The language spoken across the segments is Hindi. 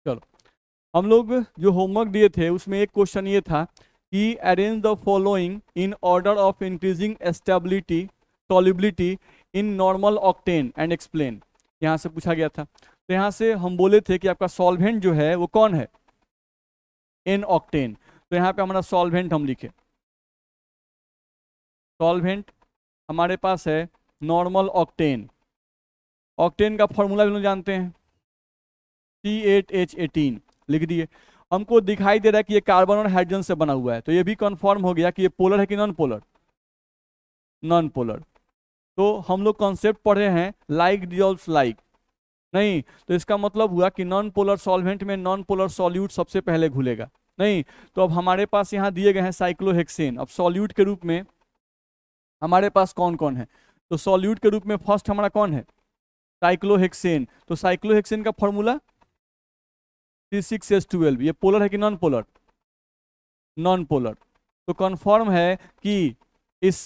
चलो, हम लोग जो होमवर्क दिए थे उसमें एक क्वेश्चन ये था कि arrange the following in order of increasing stability solubility in normal octane and explain. यहाँ से पूछा गया था। तो यहाँ से हम बोले थे कि आपका सॉल्वेंट जो है वो कौन है, एन ऑक्टेन। तो यहाँ पे हमारा सॉल्वेंट हम लिखे, सॉल्वेंट हमारे पास है नॉर्मल ऑक्टेन। ऑक्टेन का फॉर्मूला भी लोग जानते हैं, C8H18 लिख दिए। हमको दिखाई दे रहा है कि ये कार्बन और हाइड्रोजन से बना हुआ है, तो ये भी कंफर्म हो गया कि ये पोलर है कि नॉन पोलर, नॉन पोलर। तो हम लोग कॉन्सेप्ट पढ़े हैं लाइक डिजॉल्व्स लाइक, नहीं तो इसका मतलब हुआ कि नॉन पोलर सॉल्वेंट में नॉन पोलर सॉल्यूट सबसे पहले घुलेगा। नहीं तो अब हमारे पास यहाँ दिए गए हैं साइक्लोहेक्सेन। अब सॉल्यूट के रूप में हमारे पास कौन कौन है, तो सॉल्यूट के रूप में फर्स्ट हमारा कौन है, साइक्लोहेक्सेन। तो साइक्लोहेक्सेन का फॉर्मूला C6H12। ये पोलर है कि नॉन पोलर, नॉन पोलर। तो कंफर्म है कि इस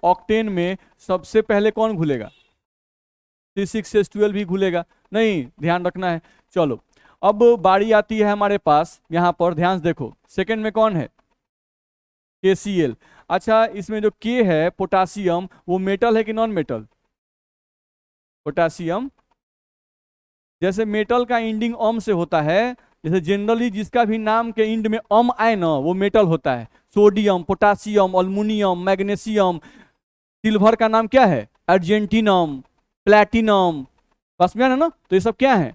ऑक्टेन में सबसे पहले कौन घुलेगा, C6H12 ही घुलेगा। नहीं, ध्यान रखना है। चलो अब बारी आती है हमारे पास, यहाँ पर ध्यान से देखो, सेकंड में कौन है, KCl। अच्छा, इसमें जो K है पोटासियम, वो मेटल है कि नॉन मेटल, पोटासियम। जैसे मेटल का इंडिंग अम से होता है, जैसे जनरली जिसका भी नाम के इंड में अम आए ना वो मेटल होता है। Sodium, potassium, aluminium, magnesium. Silver का नाम क्या है, अर्जेंटिनम, प्लैटिनम। बस में है ना, तो ये सब क्या है,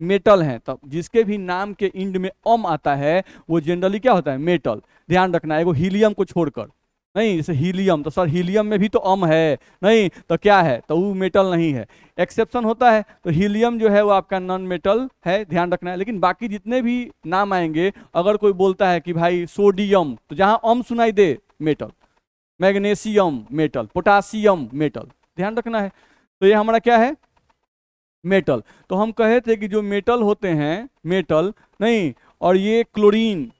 मेटल हैं। तब जिसके भी नाम के इंड में अम आता है वो जनरली क्या होता है, मेटल। ध्यान रखना है, वो हीलियम को छोड़कर। नहीं, जैसे हीलियम, तो सर हीलियम में भी तो अम है, नहीं तो क्या है, तो वो मेटल नहीं है। एक्सेप्शन होता है, तो हीलियम जो है वो आपका नॉन मेटल है, ध्यान रखना है। लेकिन बाकी जितने भी नाम आएंगे, अगर कोई बोलता है कि भाई सोडियम, तो जहां अम सुनाई दे metal, magnesium metal, potassium metal, ध्यान रखना है। तो ये हमारा क्या है, मेटल। तो हम कहे थे कि जो मेटल होते हैं, मेटल नहीं, और ये क्लोरीन,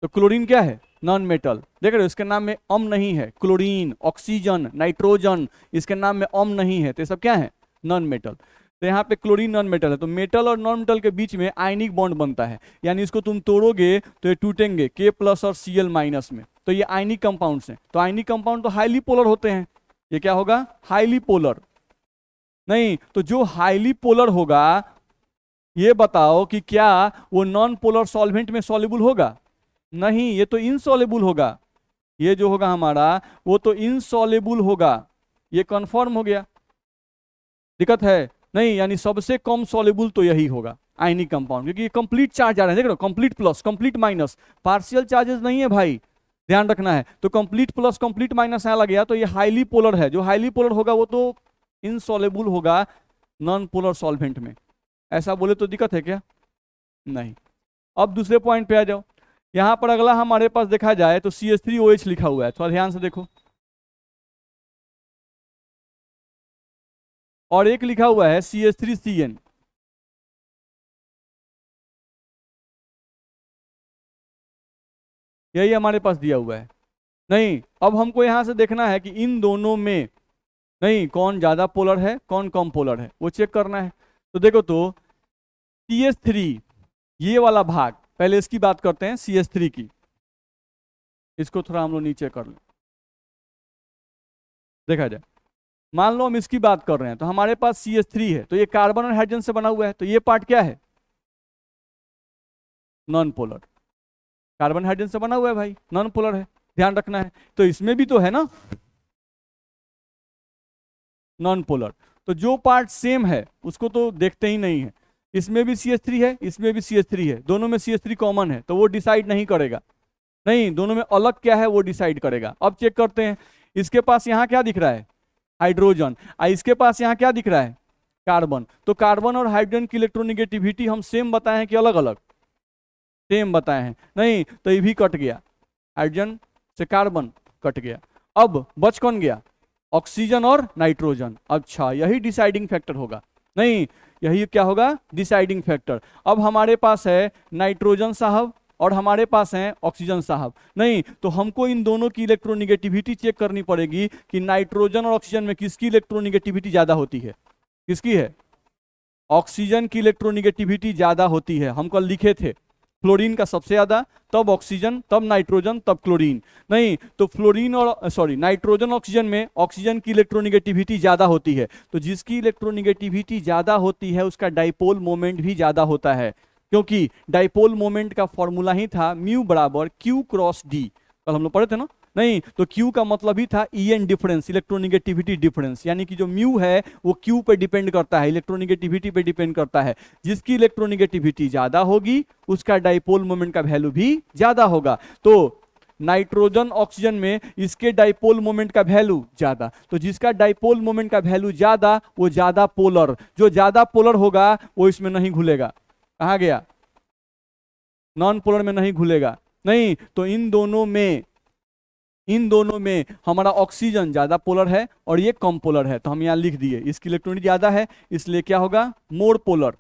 तो क्लोरीन क्या है, नॉन मेटल। देख रहे हो, इसके नाम में अम नहीं है। क्लोरीन, ऑक्सीजन, नाइट्रोजन, इसके नाम में अम नहीं है, तो ये सब क्या है, नॉन मेटल। तो यहाँ पे क्लोरीन नॉन मेटल है। तो मेटल और नॉन मेटल के बीच में आयनिक बॉन्ड बनता है, यानी इसको तुम तोड़ोगे तो ये टूटेंगे K+ और Cl- में। तो ये आयनिक कंपाउंड्स हैं। तो आयनिक कंपाउंड तो हाईली पोलर होते हैं, ये क्या होगा, हाईली पोलर। नहीं तो जो हाईली पोलर होगा, ये बताओ कि क्या वो नॉन पोलर सॉल्वेंट में सॉल्युबल होगा, नहीं, ये तो इनसॉल्युबल होगा। ये जो होगा हमारा वो तो इनसॉल्युबल होगा, ये कंफर्म हो गया। दिक्कत है नहीं, यानी सबसे कम सॉल्युबल तो यही होगा, आयनिक कंपाउंड, क्योंकि ये कंप्लीट चार्ज आ रहे हैं। देख रहे हो, complete plus, complete minus, partial charges नहीं है भाई, ध्यान रखना है। तो कंप्लीट प्लस कंप्लीट माइनस आ गया, तो ये हाईली पोलर है। जो हाईली पोलर होगा वो तो इनसॉल्युबल होगा नॉन पोलर सॉल्वेंट में। ऐसा बोले तो दिक्कत है क्या, नहीं। अब दूसरे पॉइंट पे आ जाओ। यहां पर अगला हमारे पास देखा जाए तो CH3OH लिखा हुआ है, थोड़ा ध्यान से देखो। और एक लिखा हुआ है CH3CN। यही हमारे पास दिया हुआ है। नहीं, अब हमको यहां से देखना है कि इन दोनों में नहीं कौन ज्यादा पोलर है कौन कम पोलर है, वो चेक करना है। तो देखो, तो CH3, ये वाला भाग, पहले इसकी बात करते हैं CH3 की। इसको थोड़ा हम लोग नीचे कर लें, देखा जाए। मान लो हम इसकी बात कर रहे हैं, तो हमारे पास CH3 है, तो ये कार्बन और हाइड्रोजन से बना हुआ है, तो ये पार्ट क्या है, नॉन पोलर। कार्बन हाइड्रोजन से बना हुआ है भाई, नॉन पोलर है, ध्यान रखना है। तो इसमें भी तो है ना, नॉन पोलर। तो जो पार्ट सेम है उसको तो देखते ही नहीं है। इसमें भी CH3 है, इसमें भी CH3 है, दोनों में CH3 कॉमन है, तो वो डिसाइड नहीं करेगा। नहीं, दोनों में अलग क्या है वो डिसाइड करेगा। अब चेक करते हैं, इसके पास यहाँ क्या दिख रहा है, हाइड्रोजन, इसके पास यहाँ क्या दिख रहा है, कार्बन। तो कार्बन और हाइड्रोजन की इलेक्ट्रोनिगेटिविटी हम सेम बताए हैं कि अलग अलग, सेम बताए हैं। नहीं तो ये भी कट गया, हाइड्रोजन से कार्बन कट गया। अब बच कौन गया, ऑक्सीजन और नाइट्रोजन। अच्छा, यही डिसाइडिंग फैक्टर होगा, नहीं यही क्या होगा, डिसाइडिंग फैक्टर। अब हमारे पास है नाइट्रोजन साहब और हमारे पास है ऑक्सीजन साहब। नहीं तो हमको इन दोनों की इलेक्ट्रोनिगेटिविटी चेक करनी पड़ेगी कि नाइट्रोजन और ऑक्सीजन में किसकी इलेक्ट्रोनिगेटिविटी ज्यादा होती है, किसकी है, ऑक्सीजन की इलेक्ट्रोनिगेटिविटी ज्यादा होती है, हम कल लिखे थे, फ्लोरीन का सबसे ज्यादा, तब ऑक्सीजन, तब नाइट्रोजन, तब क्लोरीन। नहीं तो फ्लोरीन और नाइट्रोजन ऑक्सीजन में ऑक्सीजन की इलेक्ट्रोनिगेटिविटी ज्यादा होती है, तो जिसकी इलेक्ट्रोनिगेटिविटी ज्यादा होती है उसका डाइपोल मोमेंट भी ज्यादा होता है, क्योंकि डाइपोल मोमेंट का फॉर्मूला ही था म्यू बराबर क्यू क्रॉस डी, कल हम लोग पढ़े थे ना। नहीं तो Q का मतलब ही था EN डिफरेंस, इलेक्ट्रोनिगेटिविटी डिफरेंस, यानी कि जो म्यू है वो Q पे डिपेंड करता है, इलेक्ट्रोनिगेटिविटी पे डिपेंड करता है। जिसकी इलेक्ट्रोनिगेटिविटी ज्यादा होगी उसका डाइपोल मोमेंट का वैल्यू भी ज्यादा होगा। तो नाइट्रोजन ऑक्सीजन में इसके डाइपोल मोमेंट का वैल्यू ज्यादा, तो जिसका डाइपोल मोमेंट का वैल्यू ज्यादा वो ज्यादा पोलर, जो ज्यादा पोलर होगा वो इसमें नहीं घुलेगा। कहा गया? नॉन पोलर में नहीं घुलेगा। नहीं तो इन दोनों में हमारा ऑक्सीजन ज्यादा पोलर है और ये कम पोलर है, तो हम यहां लिख दिए इसकी इलेक्ट्रॉनिक ज्यादा है इसलिए क्या होगा, मोर पोलर,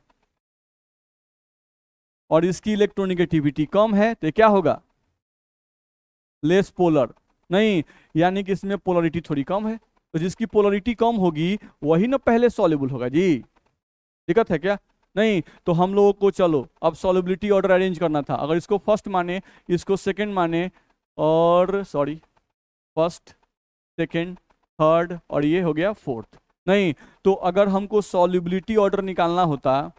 और इसकी इलेक्ट्रोनिगेटिविटी कम है तो क्या होगा, लेस पोलर। नहीं यानी कि इसमें पोलरिटी थोड़ी कम है, तो जिसकी पोलरिटी कम होगी वही ना पहले सॉल्युबल होगा जी, दिक्कत है क्या? नहीं तो हम लोगों को चलो अब सॉल्युबिलिटी ऑर्डर अरेंज करना था, अगर इसको फर्स्ट माने, इसको सेकंड माने, और फर्स्ट सेकंड थर्ड, और ये हो गया फोर्थ। नहीं तो अगर हमको सॉल्युबिलिटी ऑर्डर निकालना होता,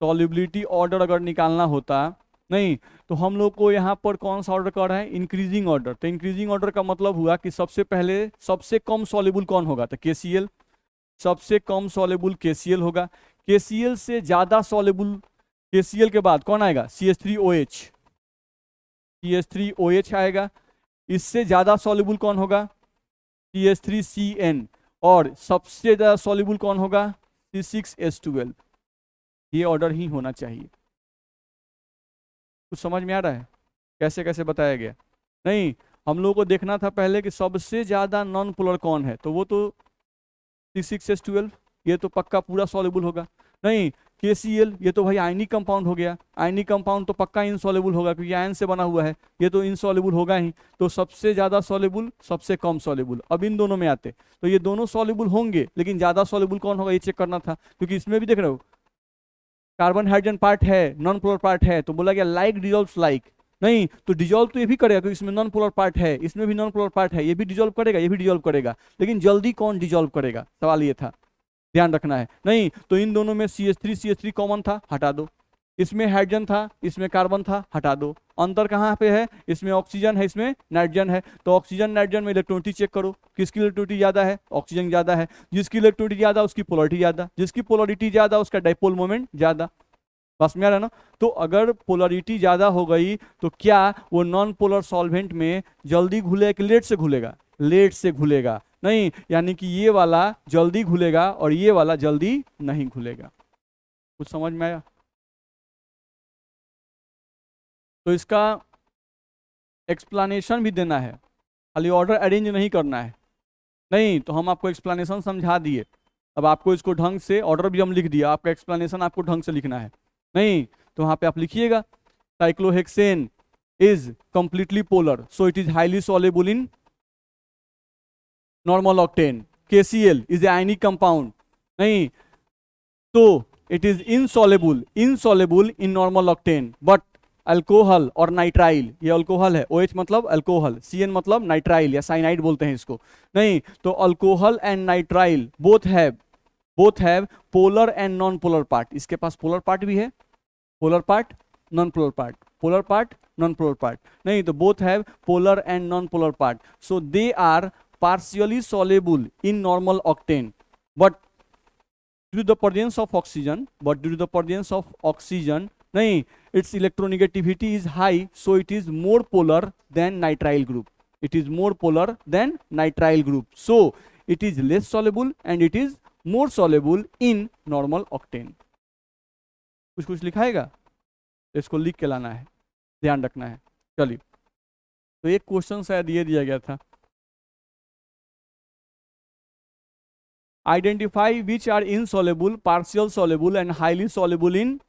सॉल्युबिलिटी ऑर्डर अगर निकालना होता, नहीं तो हम लोग को यहाँ पर कौन सा ऑर्डर कर रहा है, इंक्रीजिंग ऑर्डर। तो इंक्रीजिंग ऑर्डर का मतलब हुआ कि सबसे पहले सबसे कम सॉल्युबल कौन होगा, तो KCl, सबसे कम सॉल्युबल KCl होगा। KCl से ज्यादा सॉल्युबल, KCl के बाद कौन आएगा, CH3OH, CH3OH आएगा। इससे ज्यादा सॉल्युबल कौन होगा, CH3CN, और सबसे ज्यादा सॉल्युबल कौन होगा, C6H12। ये ऑर्डर ही होना चाहिए। कुछ समझ में आ रहा है कैसे कैसे बताया गया? नहीं हम लोगों को देखना था पहले कि सबसे ज्यादा नॉन पोलर कौन है, तो वो तो C6H12, ये तो पक्का पूरा सॉल्युबल होगा। नहीं KCl, ये तो भाई आयनिक कंपाउंड हो गया, आयनिक कंपाउंड तो पक्का इनसॉल्युबल होगा क्योंकि आयन से बना हुआ है, ये तो इनसॉल्युबल होगा ही। तो सबसे ज्यादा सॉल्युबल, सबसे कम सॉल्युबल, अब इन दोनों में आते तो ये दोनों सॉल्युबल होंगे, लेकिन ज्यादा सॉल्युबल कौन होगा ये चेक करना था, क्योंकि इसमें भी देख रहे हो कार्बन हाइड्रोजन पार्ट है, नॉन पोलर पार्ट है, तो बोला गया लाइक डिजॉल्व्स लाइक। नहीं तो डिजॉल्व तो ये भी करेगा क्योंकि इसमें नॉन पोलर पार्ट है, इसमें भी नॉन पोलर पार्ट है, ये भी डिजॉल्व करेगा, ये भी डिजॉल्व करेगा, लेकिन जल्दी कौन डिजॉल्व करेगा, सवाल ये था, ध्यान रखना है। नहीं तो इन दोनों में CH3 कॉमन था, हटा दो, इसमें हाइड्रोजन था, इसमें कार्बन था, हटा दो। अंतर कहाँ पे है, इसमें ऑक्सीजन है, इसमें नाइट्रोजन है, तो ऑक्सीजन नाइट्रोजन में इलेक्ट्रॉनिटी चेक करो, किसकी इलेक्ट्रॉनिटी ज्यादा है, ऑक्सीजन ज्यादा है। जिसकी इलेक्ट्रॉनिटी ज्यादा उसकी पोलरिटी ज्यादा, जिसकी पोलरिटी ज्यादा उसका डाइपोल मोमेंट ज्यादा। बस में आ रहा है ना? तो अगर पोलरिटी ज्यादा हो गई तो क्या वो नॉन पोलर सॉल्वेंट में जल्दी घुलेगा कि लेट से घुलेगा, लेट से घुलेगा। नहीं यानी कि ये वाला जल्दी घुलेगा और ये वाला जल्दी नहीं घुलेगा। कुछ समझ में आया? तो इसका एक्सप्लेनेशन भी देना है, खाली ऑर्डर अरेंज नहीं करना है। नहीं तो हम आपको एक्सप्लेनेशन समझा दिए, अब आपको इसको ढंग से, ऑर्डर भी हम लिख दिया, आपका एक्सप्लेनेशन आपको ढंग से लिखना है। नहीं तो वहां पे आप लिखिएगा cyclohexane is completely polar so it is highly soluble in normal octane. KCl is a ionic compound, नहीं तो it is insoluble in normal octane, but alcohol और नाइट्राइल, ये अल्कोहल है, OH मतलब अल्कोहल, CN मतलब नाइट्राइल या साइनाइड बोलते हैं इसको। नहीं तो alcohol and nitrile both have polar and non polar part. इसके पास पोलर पार्ट भी है, polar part non polar part, polar part non polar part. नहीं तो both have polar and non polar part, so they are partially soluble in normal octane, but due to the presence of oxygen, nahi, its electronegativity is high, so it is more polar than nitrile group. It is more polar than nitrile group, so it is less soluble and it is more soluble in normal octane. कुछ लिखाएगा, इसको लिख के लाना है, ध्यान रखना है। चलिए तो एक क्वेश्चन शायद ये दिया गया था, identify which are insoluble, partial soluble and highly soluble in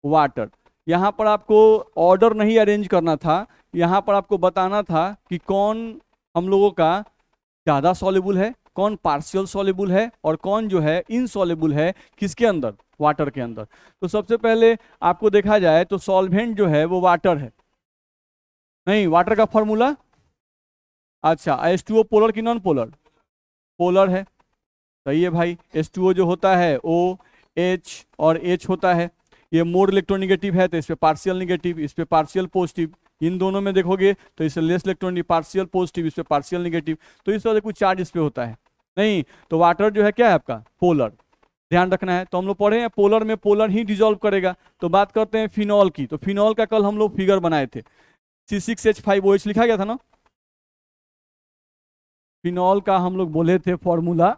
water. यहाँ पर आपको ऑर्डर नहीं अरेंज करना था, यहाँ पर आपको बताना था कि कौन हम लोगों का ज़्यादा सॉल्युबल है कौन पार्शियल सॉल्युबल है और कौन जो है इनसॉल्युबल है, किसके अंदर, वाटर के अंदर। तो सबसे पहले आपको देखा जाए तो सॉल्वेंट जो है वो वाटर है, नहीं वाटर का फॉर्मूला, अच्छा H2O पोलर की नॉन पोलर, पोलर है, सही है भाई। H2O जो होता है O H और H होता है, ये मोर इलेक्ट्रोनिगेटिव है तो इस पे पार्शियल निगेटिव, इस पे पार्शियल पॉजिटिव, इन दोनों में देखोगे तो इससे लेस इलेक्ट्रॉनिक पार्शियल पॉजिटिव, इस पे पार्शियल निगेटिव, तो इस तरह से कुछ चार्ज इस पे होता है। नहीं तो वाटर जो है क्या है आपका, पोलर, ध्यान रखना है। तो हम लोग पढ़े हैं पोलर में पोलर ही डिजोल्व करेगा। तो बात करते हैं फिनॉल की, तो फिनॉल का कल हम लोग फिगर बनाए थे, C6H5OH लिखा गया था ना। फिनॉल का हम लोग बोले थे फॉर्मूला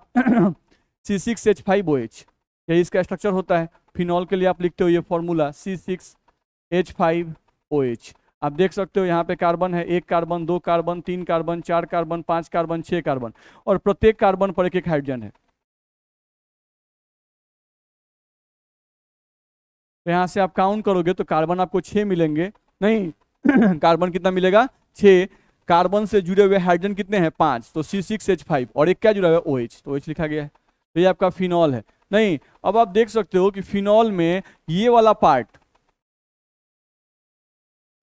C6H5OH, यही इसका स्ट्रक्चर होता है। फिनॉल के लिए आप लिखते हो ये फॉर्मूला C6H5OH। आप देख सकते हो यहाँ पे कार्बन है, 1 carbon, 2 carbon, 3 carbon, 4 carbon, 5 carbon, 6 carbon, और प्रत्येक कार्बन पर एक हाइड्रोजन है। तो यहाँ से आप काउंट करोगे तो कार्बन आपको 6 मिलेंगे, नहीं कार्बन कितना मिलेगा, 6। कार्बन से जुड़े हुए हाइड्रोजन कितने हैं, 5, तो C6H5, और एक क्या जुड़ा हुआ है, OH, तो OH लिखा गया है। तो ये आपका फिनॉल है। नहीं अब आप देख सकते हो कि फिनॉल में ये वाला पार्ट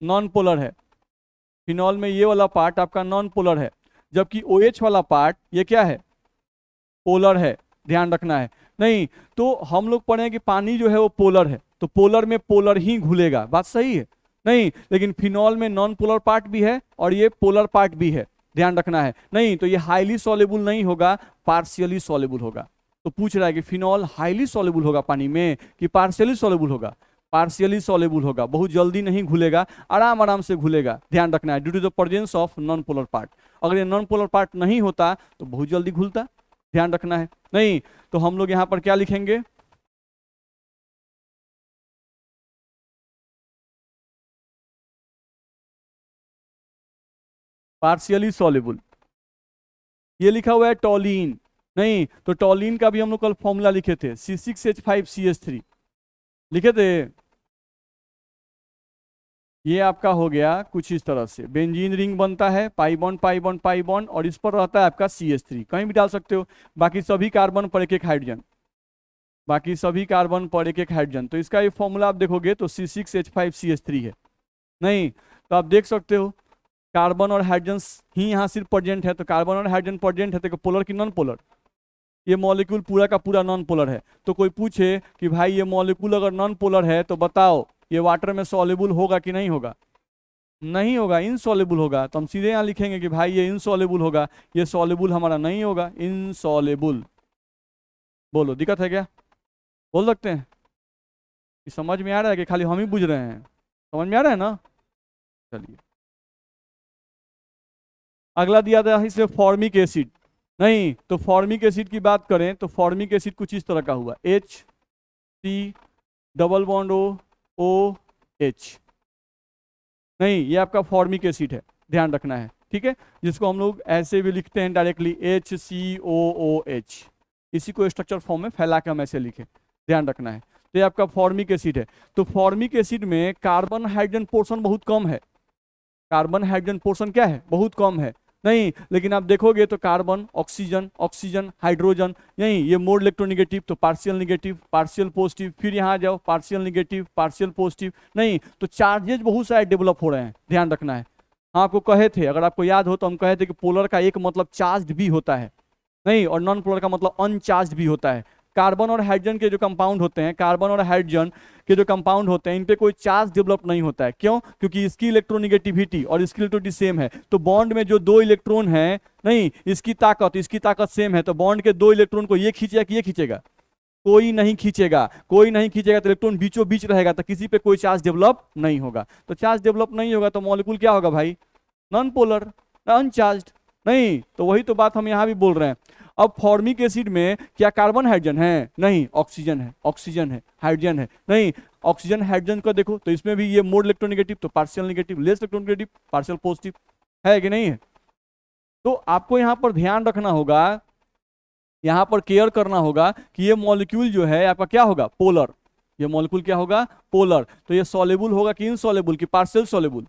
नॉन पोलर है, फिनॉल में ये वाला पार्ट आपका नॉन पोलर है, जबकि OH वाला पार्ट ये क्या है, पोलर है, ध्यान रखना है। नहीं तो हम लोग पढ़े हैं कि पानी जो है वो पोलर है, तो पोलर में पोलर ही घुलेगा, बात सही है। नहीं लेकिन फिनॉल में नॉन पोलर पार्ट भी है और ये पोलर पार्ट भी है, ध्यान रखना है। नहीं तो ये हाईली सॉल्युबल नहीं होगा, पार्शियली सॉल्युबल होगा। तो पूछ रहा है कि फिनॉल हाईली सॉल्युबल होगा पानी में कि पार्शियली सॉल्युबल होगा, पार्शियली सॉल्युबल होगा, बहुत जल्दी नहीं घुलेगा, आराम आराम से घुलेगा, ध्यान रखना है, due to the presence of non polar part. अगर ये नॉन पोलर पार्ट नहीं होता तो बहुत जल्दी घुलता, ध्यान रखना है। नहीं तो हम लोग यहां पर क्या लिखेंगे, पार्शियली सॉल्युबल, ये लिखा हुआ है टॉलिन। नहीं तो टॉलिन का भी हम लोग कल फॉर्मूला लिखे थे, C6H5CH3 लिखे थे। ये आपका हो गया कुछ इस तरह से, बेंजीन रिंग बनता है, pi bond pi bond pi bond, और इस पर रहता है आपका CH3, कहीं भी डाल सकते हो। बाकी सभी कार्बन पर एक एक हाइड्रोजन, बाकी सभी कार्बन पर एक एक हाइड्रोजन। तो इसका ये फॉर्मूला आप देखोगे तो C6H5CH3 है। नहीं तो आप देख सकते हो कार्बन और हाइड्रोजन ही यहाँ सिर्फ प्रेजेंट है, तो कार्बन और हाइड्रोजन प्रेजेंट है, तो पोलर की नॉन पोलर, ये मॉलिक्यूल पूरा का पूरा नॉन पोलर है। तो कोई पूछे कि भाई ये मॉलिक्यूल अगर नॉन पोलर है तो बताओ ये वाटर में सॉल्युबल होगा कि नहीं होगा, नहीं होगा, इनसॉल्युबल होगा। तो हम सीधे यहाँ लिखेंगे कि भाई ये इनसॉल्युबल होगा, ये सॉल्युबल हमारा नहीं होगा, इनसॉल्युबल। बोलो दिक्कत है क्या, बोल सकते हैं कि समझ में आ रहा है कि खाली हम ही बुझ रहे हैं, समझ में आ रहा है ना। चलिए अगला दिया था इसमें फॉर्मिक एसिड। नहीं तो फॉर्मिक एसिड की बात करें तो फॉर्मिक एसिड कुछ इस तरह का हुआ, HC डबल बॉन्ड OH। नहीं ये आपका फॉर्मिक एसिड है, ध्यान रखना है, ठीक है, जिसको हम लोग ऐसे भी लिखते हैं डायरेक्टली HCOOH, इसी को स्ट्रक्चर फॉर्म में फैला के हम ऐसे लिखे, ध्यान रखना है। तो ये आपका फॉर्मिक एसिड है। तो फॉर्मिक एसिड में कार्बन हाइड्रोजन पोर्शन बहुत कम है, कार्बन हाइड्रोजन पोर्शन क्या है, बहुत कम है। नहीं लेकिन आप देखोगे तो कार्बन ऑक्सीजन ऑक्सीजन हाइड्रोजन, यही ये मोर इलेक्ट्रोनिगेटिव, तो पार्शियल निगेटिव पार्शियल पॉजिटिव, फिर यहाँ जाओ पार्शियल निगेटिव पार्शियल पॉजिटिव। नहीं तो चार्जेज बहुत सारे डेवलप हो रहे हैं, ध्यान रखना है। हाँ आपको कहे थे, अगर आपको याद हो तो हम कहे थे कि पोलर का एक मतलब चार्ज भी होता है, नहीं, और नॉन पोलर का मतलब अनचार्ज भी होता है। कार्बन और हाइड्रोजन के जो कंपाउंड होते हैं, कार्बन और हाइड्रोजन के जो कंपाउंड होते हैं, इन पे कोई चार्ज डेवलप नहीं होता है। क्यों, क्योंकि इसकी इलेक्ट्रोनिगेटिविटी और इसकी इलेक्ट्रोनिटी सेम है। तो बॉन्ड में जो 2 इलेक्ट्रॉन है, नहीं इसकी ताकत सेम है, तो बॉन्ड के 2 इलेक्ट्रॉन को ये खींचेगा कि ये खींचेगा, कोई नहीं खींचेगा, कोई नहीं खींचेगा, तो इलेक्ट्रॉन बीचों बीच रहेगा, तो किसी पे कोई चार्ज डेवलप नहीं होगा। तो चार्ज डेवलप नहीं होगा तो मॉलिक्यूल क्या होगा भाई, नॉन पोलर, अनचार्ज्ड। नहीं तो वही तो बात हम यहाँ भी बोल रहे हैं। अब फॉर्मिक एसिड में क्या कार्बन हाइड्रोजन है, नहीं, ऑक्सीजन है, ऑक्सीजन है, हाइड्रोजन है। नहीं ऑक्सीजन हाइड्रोजन का देखो तो इसमें भी ये मोर इलेक्ट्रोनिगेटिव, तो partial negative, less electronegative, partial positive, है कि नहीं है। तो आपको यहाँ पर ध्यान रखना होगा, यहाँ पर केयर करना होगा कि ये मॉलिक्यूल जो है आपका क्या होगा, पोलर, ये मॉलिक्यूल क्या होगा, पोलर। तो ये सॉल्युबल होगा कि इनसॉल्युबल कि पार्शियल सॉल्युबल,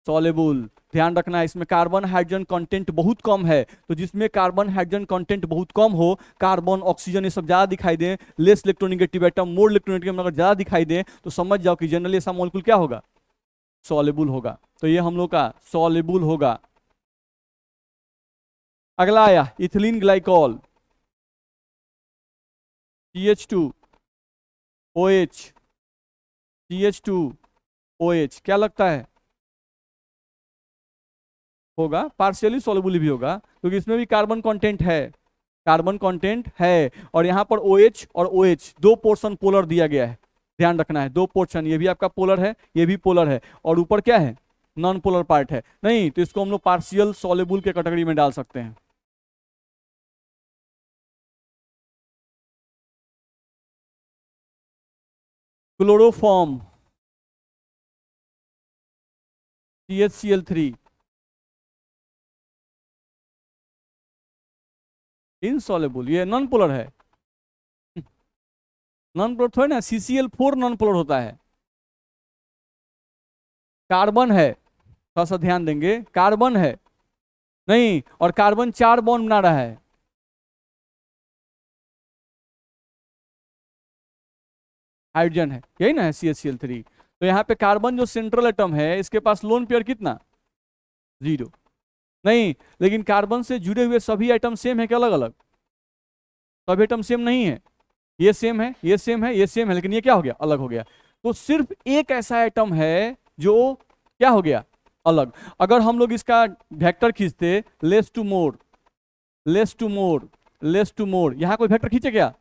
सॉलेबल। ध्यान रखना है, इसमें कार्बन हाइड्रोजन कंटेंट बहुत कम है, तो जिसमें कार्बन हाइड्रोजन कंटेंट बहुत कम हो, कार्बन ऑक्सीजन ये सब ज्यादा दिखाई दे, less electronegative atom more electronegative अगर ज्यादा दिखाई दे, तो समझ जाओ कि जनरली ऐसा मॉलिक्यूल क्या होगा, सॉलेबल होगा। तो ये हम लोग का सॉलेबल होगा। अगला आया इथिलीन ग्लाइकॉल, CH2OH, CH2OH, क्या लगता है होगा, पार्शियली सॉल्युबल भी होगा, क्योंकि इसमें भी कार्बन कंटेंट है, कार्बन कंटेंट है। और यहाँ पर OH और OH दो पोर्शन पोलर दिया गया है, ध्यान रखना है, दो पोर्शन, ये भी आपका पोलर है, ये भी पोलर है, और ऊपर क्या है, नॉन पोलर पार्ट है। नहीं तो इसको हम लोग पार्शियल सॉल्युबल के कैटेगरी में डाल सकते हैं। क्लोरोफॉर्म, CHCl3, इनसॉल्युबल, ये नॉन पोलर है, नॉन पोलर थोड़ा ना, CCl4 नॉन पोलर होता है। कार्बन है, थोड़ा सा ध्यान देंगे, कार्बन है, नहीं, और कार्बन 4 बॉन्ड बना रहा है, हाइड्रोजन है, यही ना है CHCl3। तो यहाँ पे कार्बन जो सेंट्रल एटम है, इसके पास लोन पेयर कितना, 0। नहीं, लेकिन कार्बन से जुड़े हुए सभी एटम सेम है क्या, अलग अलग, सभी एटम सेम नहीं है, ये सेम है, ये सेम है, ये सेम है, लेकिन ये क्या हो गया, अलग हो गया। तो सिर्फ एक ऐसा एटम है जो क्या हो गया, अलग। अगर हम लोग इसका वेक्टर खींचते, less to more, less to more, less to more, यहाँ कोई वेक्टर खींचे क्या,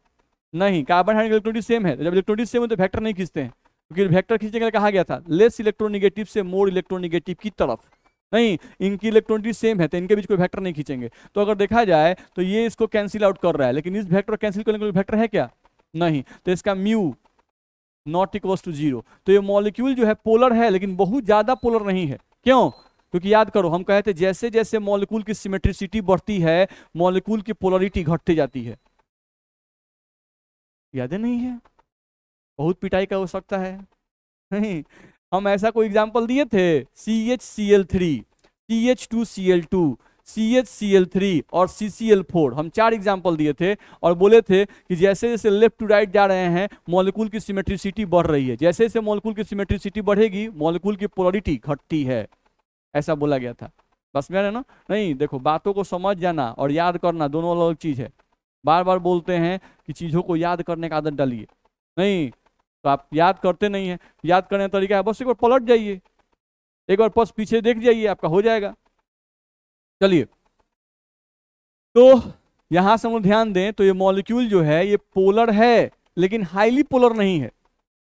नहीं, कार्बन हाइड्रोजन इलेक्ट्रोनिक सेम है, तो जब इलेक्ट्रोनिक सेम है तो वेक्टर नहीं खींचते हैं, क्योंकि वेक्टर खींचने के लिए कहा गया था लेस इलेक्ट्रोनिगेटिव से मोर इलेक्ट्रोनिगेटिव की तरफ। नहीं, इनकी इलेक्ट्रोनिटी सेम है, तो इनके बीच कोई वेक्टर नहीं खींचेंगे। तो अगर देखा जाए तो ये इसको कैंसिल आउट कर रहा है, लेकिन इस वेक्टर कैंसिल करने के लिए वेक्टर है क्या, नहीं, तो इसका म्यू नॉट इक्वल्स टू 0। तो ये मॉलिक्यूल जो है पोलर है, लेकिन बहुत ज्यादा पोलर नहीं है। क्यों, क्योंकि याद करो हम कहे थे जैसे जैसे मॉलिक्यूल की सिमेट्रिसिटी बढ़ती है, मॉलिक्यूल की पोलरिटी घटती जाती है, याद नहीं है, बहुत पिटाई का हो सकता है, नहीं, हम ऐसा कोई एग्जांपल दिए थे, CHCl3, CH2Cl2, CHCl3 और CCl4, हम 4 एग्जांपल दिए थे, और बोले थे कि जैसे जैसे लेफ्ट टू राइट जा रहे हैं, मॉलिक्यूल की सिमेट्रिसिटी बढ़ रही है, जैसे जैसे मॉलिक्यूल की सिमेट्रिसिटी बढ़ेगी, मॉलिक्यूल की पोलरिटी घटती है, ऐसा बोला गया था। बस में ना, नहीं देखो, बातों को समझ जाना और याद करना दोनों अलग अलग चीज है। बार बार बोलते हैं कि चीजों को याद करने का आदत डालिए, नहीं तो आप याद करते नहीं है। याद करने का तरीका है बस एक बार पलट जाइए, एक बार बस पीछे देख जाइए, आपका हो जाएगा। चलिए, तो यहां से हम लोग ध्यान दें तो ये मॉलिक्यूल जो है ये पोलर है, लेकिन हाईली पोलर नहीं है।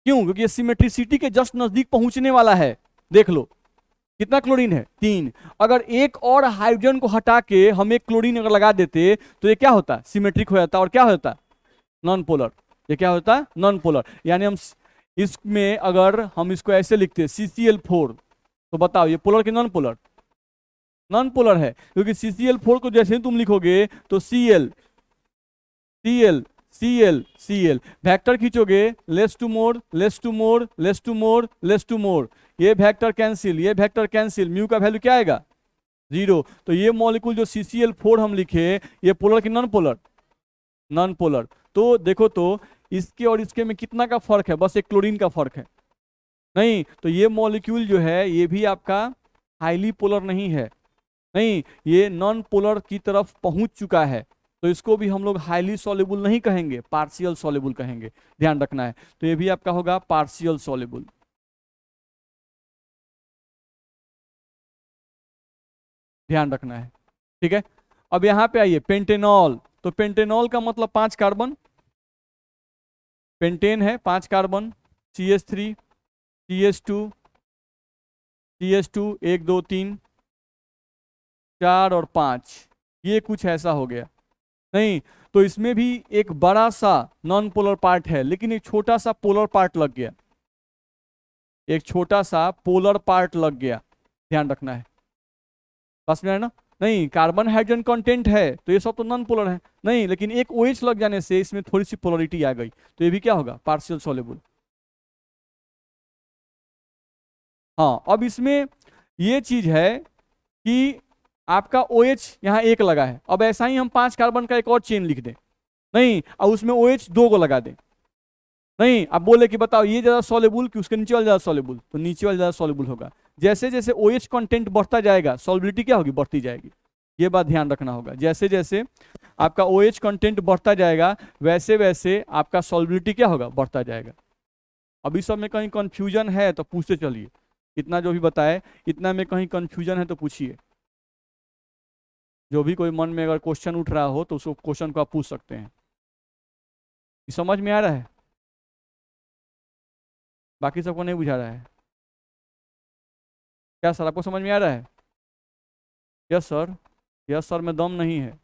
क्यों, क्योंकि ये सिमेट्रिसिटी के जस्ट नजदीक पहुंचने वाला है। देख लो कितना क्लोरीन है, 3। अगर एक और हाइड्रोजन को हटा के हम एक क्लोरीन अगर लगा देते तो ये क्या होता, सिमेट्रिक हो जाता, और क्या होता, नॉन पोलर। ये क्या होता है, नॉन पोलर। यानी हम इसमें अगर हम इसको ऐसे लिखते CCl4, तो बताओ ये पोलर कि नॉन पोलर, नॉन पोलर है, क्योंकि CCl4 को जैसे ही तुम लिखोगे तो Cl Cl Cl Cl, vector खींचोगे less to more, less to more, less to more, less to more, ये वेक्टर कैंसिल, ये वेक्टर कैंसिल, म्यू का वैल्यू क्या आएगा, 0। तो ये मॉलिक्यूल जो CCl4 हम लिखे, ये पोलर कि नॉन पोलर, नॉन पोलर। तो देखो तो इसके और इसके में कितना का फर्क है, बस एक क्लोरीन का फर्क है। नहीं तो ये मॉलिक्यूल जो है ये भी आपका हाईली पोलर नहीं है, नहीं, ये नॉन पोलर की तरफ पहुंच चुका है, तो इसको भी हम लोग हाईली सॉल्युबल नहीं कहेंगे, पार्शियल सॉल्युबल कहेंगे, ध्यान रखना है। तो ये भी आपका होगा पार्शियल सॉल्युबल, ध्यान रखना है, ठीक है। अब यहां पे आइए पेंटेनॉल, तो पेंटेनॉल का मतलब 5 कार्बन, पेंटेन है 5 कार्बन, CH3, CH2, CH2 1 2 3 4 और 5, ये कुछ ऐसा हो गया। नहीं तो इसमें भी एक बड़ा सा नॉन पोलर पार्ट है, लेकिन एक छोटा सा पोलर पार्ट लग गया, एक छोटा सा पोलर पार्ट लग गया, ध्यान रखना है, बस में है ना। नहीं, कार्बन हाइड्रोजन कंटेंट है तो ये सब तो नॉन पोलर है, नहीं, लेकिन एक OH लग जाने से इसमें थोड़ी सी पोलरिटी आ गई, तो ये भी क्या होगा, पार्शियल सॉल्युबल। हाँ, अब इसमें ये चीज है कि आपका OH यहाँ एक लगा है, अब ऐसा ही हम 5 कार्बन का एक और चेन लिख दें, नहीं, और उसमें OH 2 को लगा दें, नहीं, अब बोले कि बताओ ये ज्यादा सॉल्युबल कि उसके नीचे वाला ज्यादा सॉल्युबल, तो नीचे वाला ज्यादा सॉल्युबल होगा। जैसे जैसे OH कंटेंट बढ़ता जाएगा सॉल्युबिलिटी क्या होगी, बढ़ती जाएगी। ये बात ध्यान रखना होगा, जैसे जैसे आपका OH कंटेंट बढ़ता जाएगा वैसे वैसे आपका सॉल्युबिलिटी क्या होगा, बढ़ता जाएगा। अभी सब में कहीं कंफ्यूजन है तो पूछते चलिए, इतना जो भी बताए इतना में कहीं कंफ्यूजन है तो पूछिए, जो भी कोई मन में अगर क्वेश्चन उठ रहा हो तो उसको क्वेश्चन को आप पूछ सकते हैं। समझ में आ रहा है? बाकी सबको नहीं बुझा रहा है क्या सर? आपको समझ में आ रहा है? यस सर, यस सर में दम नहीं है।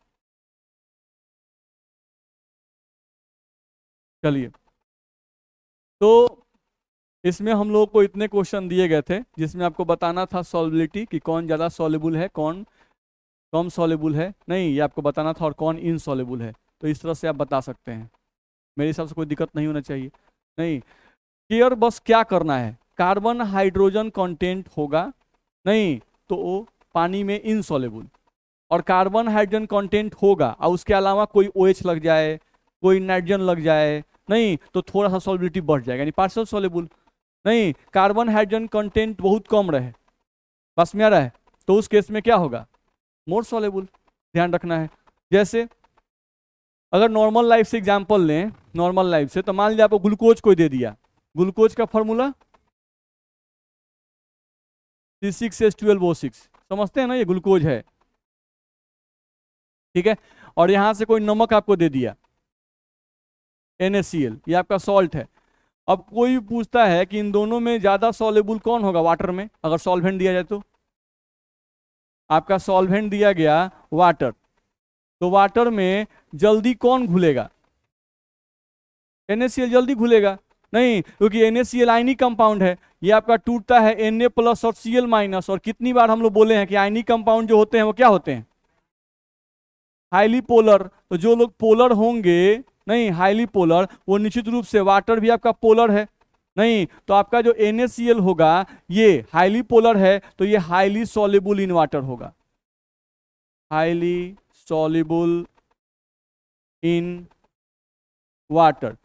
चलिए, तो इसमें हम लोग को इतने क्वेश्चन दिए गए थे जिसमें आपको बताना था सॉल्युबिलिटी कि कौन ज़्यादा सॉल्युबल है, कौन कम सॉल्युबल है, नहीं ये आपको बताना था, और कौन इनसॉल्युबल है। तो इस तरह से आप बता सकते हैं, मेरे हिसाब से कोई दिक्कत नहीं होना चाहिए। नहीं, केयर बस क्या करना है, कार्बन हाइड्रोजन कंटेंट होगा नहीं तो वो पानी में इनसॉल्युबल, और कार्बन हाइड्रोजन कंटेंट होगा और उसके अलावा कोई OH लग जाए, कोई नाइट्रोजन लग जाए, नहीं तो थोड़ा सा सॉल्युबिलिटी बढ़ जाएगा, यानी पार्शियल सॉल्युबल। नहीं, कार्बन हाइड्रोजन कंटेंट बहुत कम रहे, बस में आ रहा है, तो उस केस में क्या होगा, मोर सॉल्युबल। ध्यान रखना है। जैसे अगर नॉर्मल लाइफ से एग्जांपल लें, नॉर्मल लाइफ से, तो मान लिया आपको ग्लूकोज कोई दे दिया, ग्लूकोज का फॉर्मूला C6H12O6, समझते हैं ना, ये ग्लूकोज है, ठीक है। और यहां से कोई नमक आपको दे दिया NaCl, ये आपका सॉल्ट है। अब कोई पूछता है कि इन दोनों में ज्यादा सॉल्युबल कौन होगा वाटर में, अगर सॉल्वेंट दिया जाए तो। आपका सॉल्वेंट दिया गया वाटर, तो वाटर में जल्दी कौन घुलेगा, NaCl जल्दी घुलेगा नहीं, क्योंकि NaCl आयनिक कंपाउंड है, ये आपका टूटता है Na प्लस और Cl माइनस। और कितनी बार हम लोग बोले हैं कि आयनिक कंपाउंड जो होते हैं वो क्या होते हैं, हाईली पोलर। तो जो लोग पोलर होंगे, नहीं हाईली पोलर, वो निश्चित रूप से वाटर भी आपका पोलर है, नहीं तो आपका जो NaCl होगा ये हाईली पोलर है, तो ये हाईली सॉल्युबल इन वाटर होगा, हाईली सॉल्युबल इन वाटर,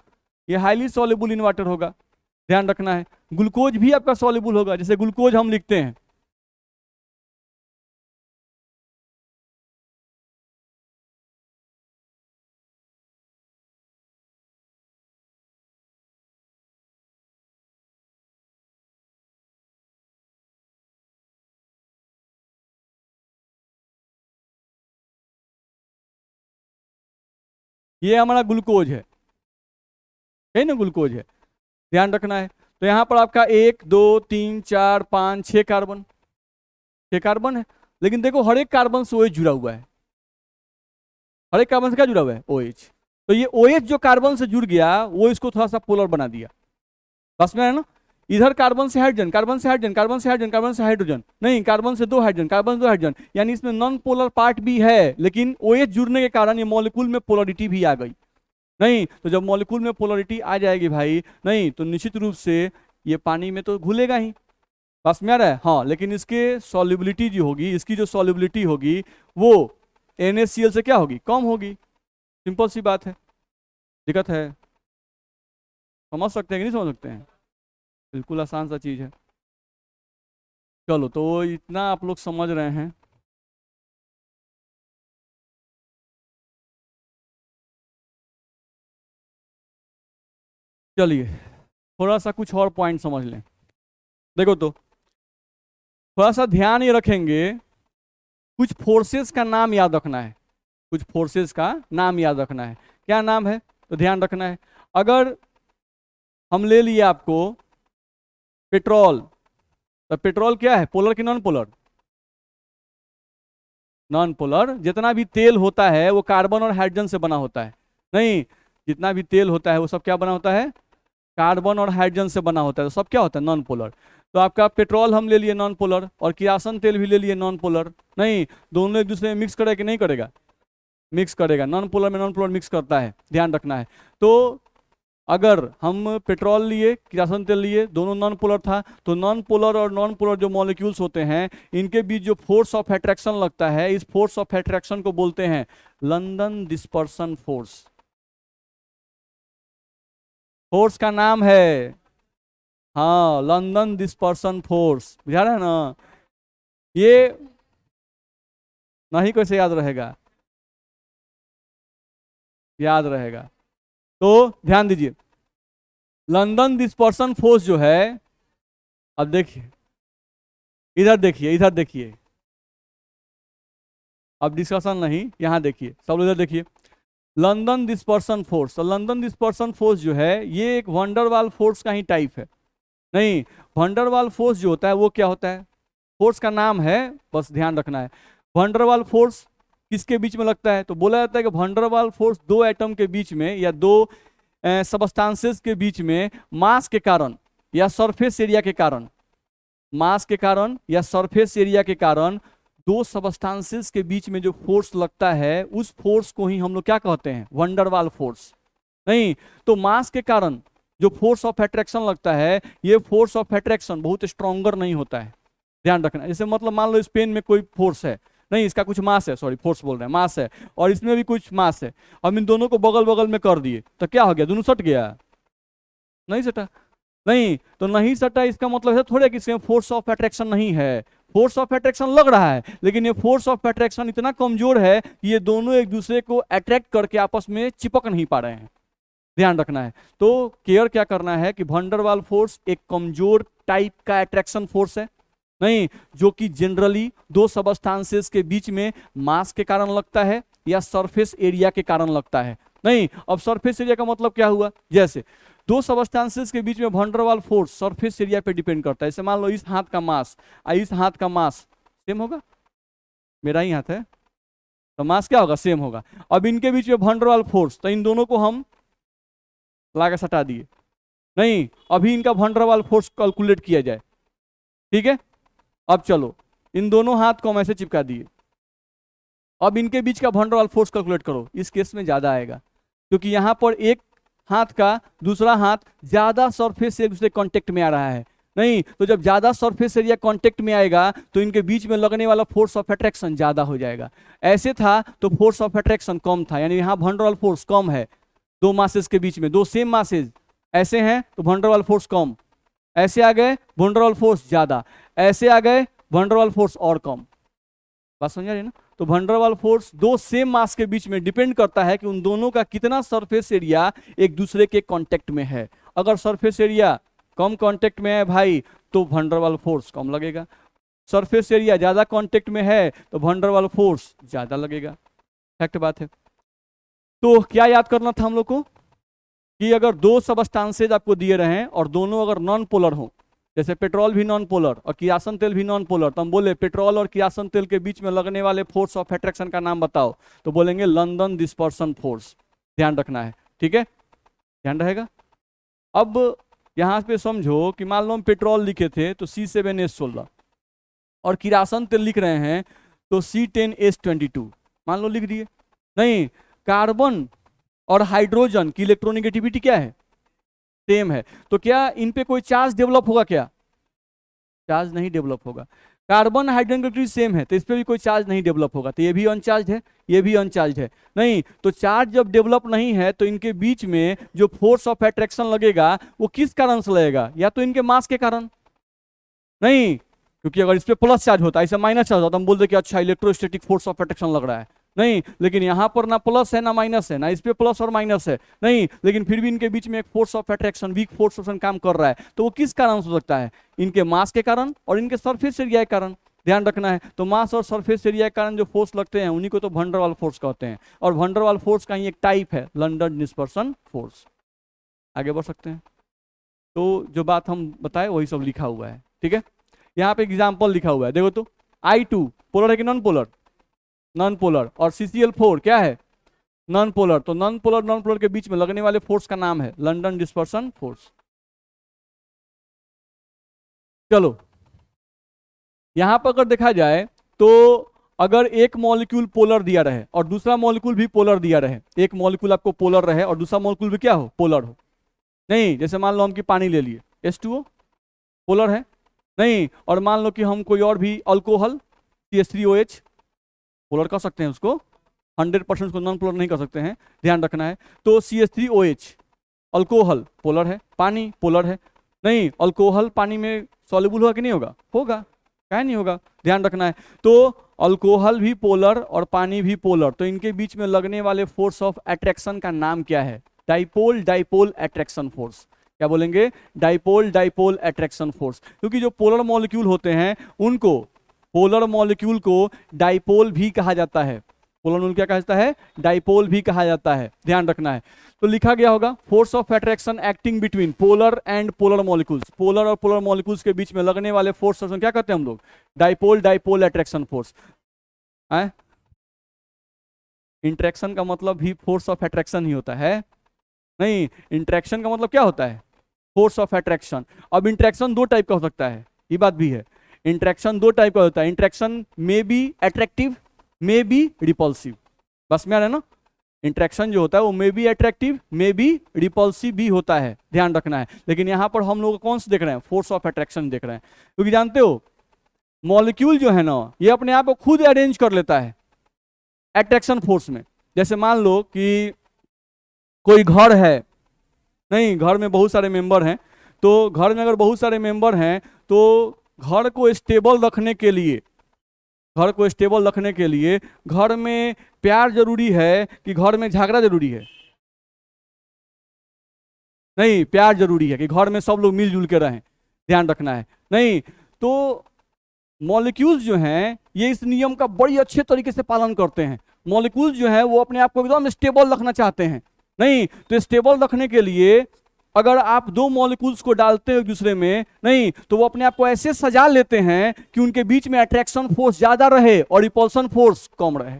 ये हाईली सॉल्युबल इन वाटर होगा। ध्यान रखना है। ग्लूकोज भी आपका सॉल्युबल होगा, जैसे ग्लूकोज हम लिखते हैं, ये हमारा ग्लूकोज है ना, ग्लूकोज है। ध्यान रखना है। तो यहां पर आपका 1 2 3 4 5 6 कार्बन, 6 कार्बन है, लेकिन देखो हर एक कार्बन से OH जुड़ा हुआ है, हर एक कार्बन से क्या जुड़ा हुआ है, OH। तो ये OH जो कार्बन से जुड़ गया वो इसको थोड़ा सा पोलर बना दिया, बस में है ना। इधर कार्बन से हाइड्रोजन, कार्बन से हाइड्रोजन, कार्बन से हाइड्रोजन, कार्बन से हाइड्रोजन, नहीं कार्बन से 2 हाइड्रोजन, कार्बन से 2 हाइड्रोजन, यानी इसमें नॉन पोलर पार्ट भी है, लेकिन OH जुड़ने के कारण ये मॉलिक्यूल में पोलरिटी भी आ गई। नहीं तो जब मॉलिक्यूल में पोलरिटी आ जाएगी भाई, नहीं तो निश्चित रूप से ये पानी में तो घुलेगा ही, बस में आ रहा है। हाँ, लेकिन इसके सॉल्युबिलिटी जो होगी, इसकी जो सॉल्युबिलिटी होगी वो NaCl से क्या होगी, कम होगी। सिंपल सी बात है, दिक्कत है? समझ सकते हैं कि नहीं समझ सकते हैं? बिल्कुल आसान सा चीज है। चलो, तो इतना आप लोग समझ रहे हैं। चलिए, थोड़ा सा कुछ और पॉइंट समझ लें। देखो, तो थोड़ा सा ध्यान ये रखेंगे, कुछ फोर्सेस का नाम याद रखना है, कुछ फोर्सेस का नाम याद रखना है। क्या नाम है, तो ध्यान रखना है। अगर हम ले लिए आपको पेट्रोल, तो पेट्रोल क्या है, पोलर कि नॉन पोलर? Non polar. जितना भी तेल होता है वो कार्बन और हाइड्रोजन से बना होता है, नहीं, जितना भी तेल होता है वो सब क्या बना होता है, कार्बन और हाइड्रोजन से बना होता है, तो सब क्या होता है, नॉन पोलर। तो आपका पेट्रोल हम ले लिए नॉन पोलर, और किरासन तेल भी ले लिए नॉन पोलर, नहीं, दोनों एक दूसरे में मिक्स करेगा कि नहीं करेगा, मिक्स करेगा, नॉन पोलर में नॉन पोलर मिक्स करता है, ध्यान रखना है। तो अगर हम पेट्रोल लिए, किरासन तेल लिए, दोनों नॉन पोलर था, तो नॉन पोलर और नॉन पोलर जो मॉलिक्यूल्स होते हैं इनके बीच जो फोर्स ऑफ अट्रैक्शन लगता है, इस फोर्स ऑफ अट्रैक्शन को बोलते हैं लंदन डिस्पर्सन फोर्स। फोर्स का नाम है, हाँ, लंदन डिस्पर्सन फोर्स। बुझा रहे हैं ना? ये नहीं कैसे याद रहेगा? याद रहेगा। तो ध्यान दीजिए, लंदन डिस्पर्सन फोर्स जो है, अब देखिए, इधर देखिए, इधर देखिए, अब डिस्कशन नहीं, यहां देखिए, सब लोग इधर देखिए। लंदन डिस्पर्सन फोर्स, तो लंदन डिस्पर्सन फोर्स जो है ये एक वंडरवाल फोर्स का ही टाइप है। नहीं, वंडरवाल फोर्स जो होता है वो क्या होता है? फोर्स का नाम है, बस ध्यान रखना है। वंडरवाल फोर्स किसके बीच में लगता है? तो बोला जाता है कि वंडरवाल फोर्स दो एटम के बीच में या दो सबस्टांसेस के बीच में मास के कारण या सरफेस एरिया के कारण, मास के कारण या सरफेस एरिया के कारण दो सबस्टांसेस के बीच में जो फोर्स लगता है उस फोर्स को ही हम लोग क्या कहते हैं? Van der Waals force. नहीं, तो मास के कारण जो फोर्स ऑफ अट्रैक्शन लगता है, ये फोर्स ऑफ अट्रैक्शन बहुत स्ट्रॉन्गर नहीं होता है। ध्यान रखना। जैसे मतलब मान लो स्पेन में कोई फोर्स है, नहीं इसका कुछ मास है, सॉरी फोर्स बोल रहे हैं, मास है, और इसमें भी कुछ मास है, हम इन दोनों को बगल बगल में कर दिए तो क्या हो गया? दोनों सट गया? नहीं सटा। नहीं, तो नहीं सटा इसका मतलब है थोड़े कि इसमें फोर्स ऑफ अट्रैक्शन नहीं है। फोर्स ऑफ अट्रैक्शन लग रहा है, लेकिन ये फोर्स ऑफ अट्रैक्शन इतना कमजोर है कि ये दोनों एक दूसरे को अट्रैक्ट करके आपस में चिपक नहीं पा रहे हैं। ध्यान रखना है। तो केयर क्या करना है कि वंडरवाल फोर्स एक कमजोर टाइप का अट्रैक्शन फोर्स है, नहीं, जो कि जनरली दो सबस्टांसेस के बीच में मास के कारण लगता है या सरफेस एरिया के कारण लगता है। नहीं, अब सरफेस एरिया का मतलब क्या हुआ? जैसे दो सबस्टांसेस के बीच में वंडरवाल फोर्स सरफेस एरिया पे डिपेंड करता है। जैसे मान लो इस हाथ का मास और इस हाथ का मास सेम होगा, मेरा ही हाथ है तो मास क्या होगा? सेम होगा। अब इनके बीच में वंडरवाल फोर्स, तो इन दोनों को हम लाके सटा दिए। नहीं, अभी इनका वंडरवाल फोर्स कैलकुलेट किया जाए, ठीक है? अब चलो, इन दोनों हाथ को हम ऐसे चिपका दिए, अब इनके बीच का वंडरवाल फोर्स कैलकुलेट करो। इस केस में ज्यादा आएगा, क्योंकि यहां पर एक हाथ का दूसरा हाथ ज्यादा सरफेस से एक दूसरे कांटेक्ट में आ रहा है। नहीं, तो जब ज्यादा सरफेस एरिया कांटेक्ट में आएगा तो इनके बीच में लगने वाला फोर्स ऑफ अट्रैक्शन ज्यादा हो जाएगा। ऐसे था तो फोर्स ऑफ अट्रैक्शन कम था, यानी यहाँ वंडरवाल फोर्स कम है। दो मासेस के बीच में, दो सेम मासेस ऐसे हैं तो वंडरवाल फोर्स कम, ऐसे आ गए वंडरवाल फोर्स ज्यादा, ऐसे आ गए वंडरवाल फोर्स और कम। बात समझ आ रही है ना? तो वंडरवाल फोर्स दो सेम मास के बीच में डिपेंड करता है कि उन दोनों का कितना सरफेस एरिया एक दूसरे के कांटेक्ट में है। अगर सरफेस एरिया कम कांटेक्ट में है भाई तो वंडरवाल फोर्स कम लगेगा, सरफेस एरिया ज्यादा कांटेक्ट में है तो वंडरवाल फोर्स ज्यादा लगेगा। फैक्ट बात है। तो क्या याद करना था हम लोग को कि अगर दो सबस्टांसेज आपको दिए रहे और दोनों अगर नॉन पोलर हो, जैसे पेट्रोल भी नॉन पोलर और किरासन तेल भी नॉन पोलर, तो हम बोले पेट्रोल और किरासन तेल के बीच में लगने वाले फोर्स ऑफ अट्रैक्शन का नाम बताओ, तो बोलेंगे लंदन डिस्पर्सन फोर्स। ध्यान रखना है, ठीक है? ध्यान रहेगा। अब यहां पे समझो कि मान लो हम पेट्रोल लिखे थे तो C7H16 और किरासन तेल लिख रहे हैं तो C10H22 मान लो लिख दिए। नहीं, कार्बन और हाइड्रोजन की इलेक्ट्रोनेगेटिविटी क्या है? सेम है। तो क्या इन पे कोई चार्ज डेवलप होगा? क्या चार्ज नहीं डेवलप होगा। कार्बन हाइड्रोजन सेम है तो इस पे भी कोई चार्ज नहीं डेवलप होगा, तो ये भी अनचार्ज है, ये भी अनचार्ज है। नहीं, तो चार्ज जब डेवलप नहीं है तो इनके बीच में जो फोर्स ऑफ अट्रैक्शन लगेगा वो किस कारण से लगेगा? या तो इनके मास के कारण। नहीं, क्योंकि अगर इस पे प्लस चार्ज होता, ऐसे माइनस चार्ज होता, हम बोलते कि अच्छा इलेक्ट्रोस्टैटिक फोर्स ऑफ अट्रैक्शन लग रहा है। नहीं, लेकिन यहां पर ना प्लस है ना माइनस है, ना इस पे प्लस और माइनस है। नहीं, लेकिन फिर भी इनके बीच में एक force of attraction, weak force of काम कर रहा है, तो वो किस कारण से हो सकता है? इनके मास के कारण और इनके सरफेस एरिया के कारण। ध्यान रखना है। तो मास और सरफेस एरिया के कारण जो फोर्स लगते हैं उन्हीं को तो वंडरवाल फोर्स कहते हैं, और वंडरवाल फोर्स का ही एक टाइप है लंदन डिस्पर्सन फोर्स। आगे बढ़ सकते हैं। तो जो बात हम बताए वही सब लिखा हुआ है, ठीक है? यहाँ पे एग्जाम्पल लिखा हुआ है, देखो तो। I2 पोलर है कि नॉन पोलर? Non polar. और CCl4 क्या है? Non polar. तो नॉन पोलर के बीच में लगने वाले फोर्स का नाम है लंदन डिस्पर्सन फोर्स। चलो, यहां पर अगर देखा जाए तो अगर एक मॉलिक्यूल पोलर दिया रहे और दूसरा मॉलिक्यूल भी पोलर दिया रहे, एक मॉलिक्यूल आपको पोलर रहे और दूसरा मॉलिक्यूल भी क्या हो? पोलर हो, नहीं, जैसे मान लो हम कि पानी ले लिए, H2O पोलर है। नहीं, और मान लो कि हम कोई और भी अल्कोहल CH3OH पोलर कर सकते हैं उसको, 100% उसको नॉन पोलर नहीं कर सकते हैं, ध्यान रखना है। तो CH3OH अल्कोहल पोलर है, पानी पोलर है। नहीं, अल्कोहल पानी में सॉल्युबल होगा कि नहीं होगा? होगा, क्या नहीं होगा, ध्यान रखना है। तो अल्कोहल भी पोलर और पानी भी पोलर, तो इनके बीच में लगने वाले फोर्स ऑफ अट्रैक्शन का नाम क्या है? Dipole dipole attraction force. क्या बोलेंगे? Dipole dipole attraction force. क्योंकि जो पोलर मॉलिक्यूल होते हैं उनको, पोलर मॉलिक्यूल को डाइपोल भी कहा जाता है। पोलर मॉलिक्यूल क्या कहा जाता है? डाइपोल भी कहा जाता है, ध्यान रखना है। तो लिखा गया होगा force of attraction acting between polar and polar molecules. Polar और पोलर मॉलिक्यूल्स के बीच में लगने वाले फोर्स क्या कहते हैं हम लोग? Dipole dipole attraction force. Interaction का मतलब भी फोर्स ऑफ अट्रैक्शन ही होता है? नहीं, इंट्रैक्शन का मतलब क्या होता है? Force of attraction. अब इंट्रैक्शन दो टाइप का हो सकता है, ये बात भी है। इंट्रैक्शन दो टाइप का होता है, interaction may be attractive, may be repulsive. बस में आ रहा है ना? इंट्रैक्शन जो होता है वो may be attractive, may be repulsive भी होता है, ध्यान रखना है। लेकिन यहां पर हम लोग कौन से देख रहे हैं? फोर्स ऑफ अट्रैक्शन देख रहे हैं। क्योंकि जानते हो मॉलिक्यूल जो है ना, ये अपने आप को खुद अरेंज कर लेता है अट्रैक्शन फोर्स में। जैसे मान लो कि कोई घर है, नहीं, घर में बहुत सारे मेंबर हैं, तो घर में अगर बहुत सारे मेंबर हैं तो घर को स्टेबल रखने के लिए, घर को स्टेबल रखने के लिए घर में प्यार जरूरी है कि घर में झगड़ा जरूरी है? नहीं, प्यार जरूरी है कि घर में सब लोग मिलजुल के रहें, ध्यान रखना है। नहीं, तो मॉलिक्यूल्स जो हैं ये इस नियम का बड़ी अच्छे तरीके से पालन करते हैं। मॉलिक्यूल्स जो है वो अपने आप को एकदम स्टेबल रखना चाहते हैं। नहीं, तो स्टेबल रखने के लिए अगर आप दो मॉलिक्यूल्स को डालते हो एक दूसरे में, नहीं, तो वो अपने आप को ऐसे सजा लेते हैं कि उनके बीच में अट्रैक्शन फोर्स ज्यादा रहे और रिपल्सन फोर्स कम रहे।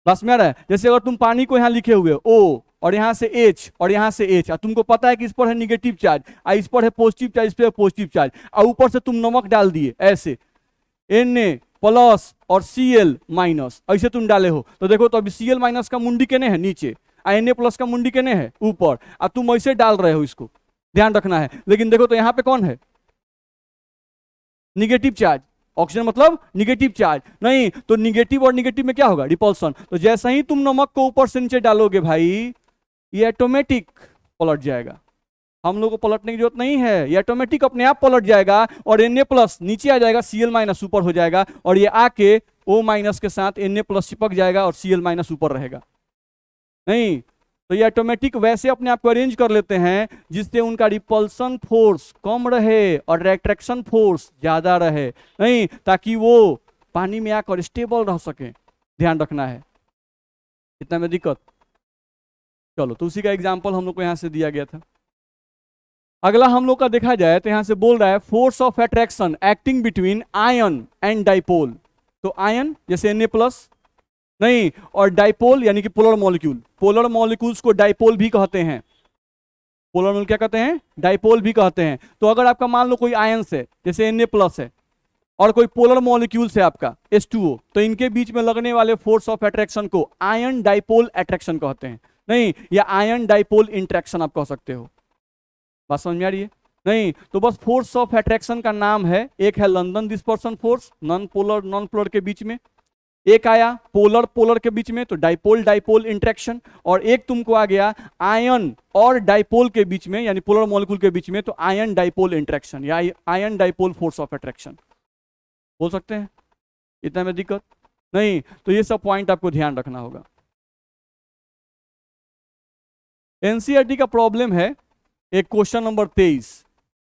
बस में आ रहा है? जैसे अगर तुम पानी को यहाँ लिखे हुए O और यहाँ से H और यहाँ से H, तुमको पता है कि इस पर है निगेटिव चार्ज, इस पर है पॉजिटिव चार्ज, इस पर है पॉजिटिव चार्ज, और ऊपर से तुम नमक डाल दिए ऐसे, Na प्लस और Cl माइनस, ऐसे तुम डाले हो, तो देखो तो अभी Cl माइनस का मुंडी केने है नीचे, Na प्लस का मुंडी केने है ऊपर, और तुम ऐसे डाल रहे हो इसको, ध्यान रखना है। लेकिन देखो तो यहाँ पे कौन है? Negative charge. ऑक्सीजन मतलब निगेटिव चार्ज। नहीं, तो निगेटिव और निगेटिव में क्या होगा? रिपल्सन। तो जैसे ही तुम नमक को ऊपर से नीचे डालोगे भाई, ये ऑटोमेटिक पलट जाएगा, हम लोग को पलटने की जरूरत नहीं है, ये ऑटोमेटिक अपने आप पलट जाएगा और Na प्लस नीचे आ जाएगा, Cl माइनस ऊपर हो जाएगा, और ये आके O माइनस के साथ Na प्लस चिपक जाएगा और Cl माइनस ऊपर रहेगा। नहीं, तो ये ऑटोमेटिक वैसे अपने आप को अरेंज कर लेते हैं जिससे उनका रिपल्सन फोर्स कम रहे और अट्रैक्शन फोर्स ज्यादा रहे, नहीं, ताकि वो पानी में आकर स्टेबल रह सके, ध्यान रखना है। इतना में दिक्कत? चलो, तो उसी का एग्जांपल हम लोग को यहां से दिया गया था। अगला हम लोग का देखा जाए तो यहां से बोल रहा है force of attraction acting between ion and dipole. तो आयन जैसे Na प्लस, नहीं, और डाइपोल यानी कि पोलर मॉलिक्यूल, पोलर मॉलिक्यूल्स को डाइपोल भी कहते हैं। पोलर मॉलिक्यूल क्या कहते हैं? डाइपोल भी कहते हैं। तो अगर आपका मान लो कोई आयंस है जैसे Na प्लस है और कोई पोलर मॉलिक्यूल्स है आपका H2O, तो इनके बीच में लगने वाले फोर्स ऑफ अट्रैक्शन को आयन डाइपोल अट्रैक्शन कहते हैं, नहीं, या आयन डाइपोल इंट्रैक्शन आप कह सकते हो। बात समझ में आ रही है? नहीं, तो बस फोर्स ऑफ अट्रैक्शन का नाम है, एक है London dispersion force, non polar के बीच में, एक आया पोलर पोलर के बीच में तो डाइपोल डाइपोल इंट्रैक्शन, और एक तुमको आ गया आयन और डाइपोल के बीच में यानी पोलर मॉलिक्यूल के बीच में तो आयन डाइपोल इंट्रैक्शन या ion dipole force of attraction बोल सकते हैं। इतना में दिक्कत नहीं, तो ये सब पॉइंट आपको ध्यान रखना होगा। एनसीईआरटी का प्रॉब्लम है एक क्वेश्चन नंबर 23,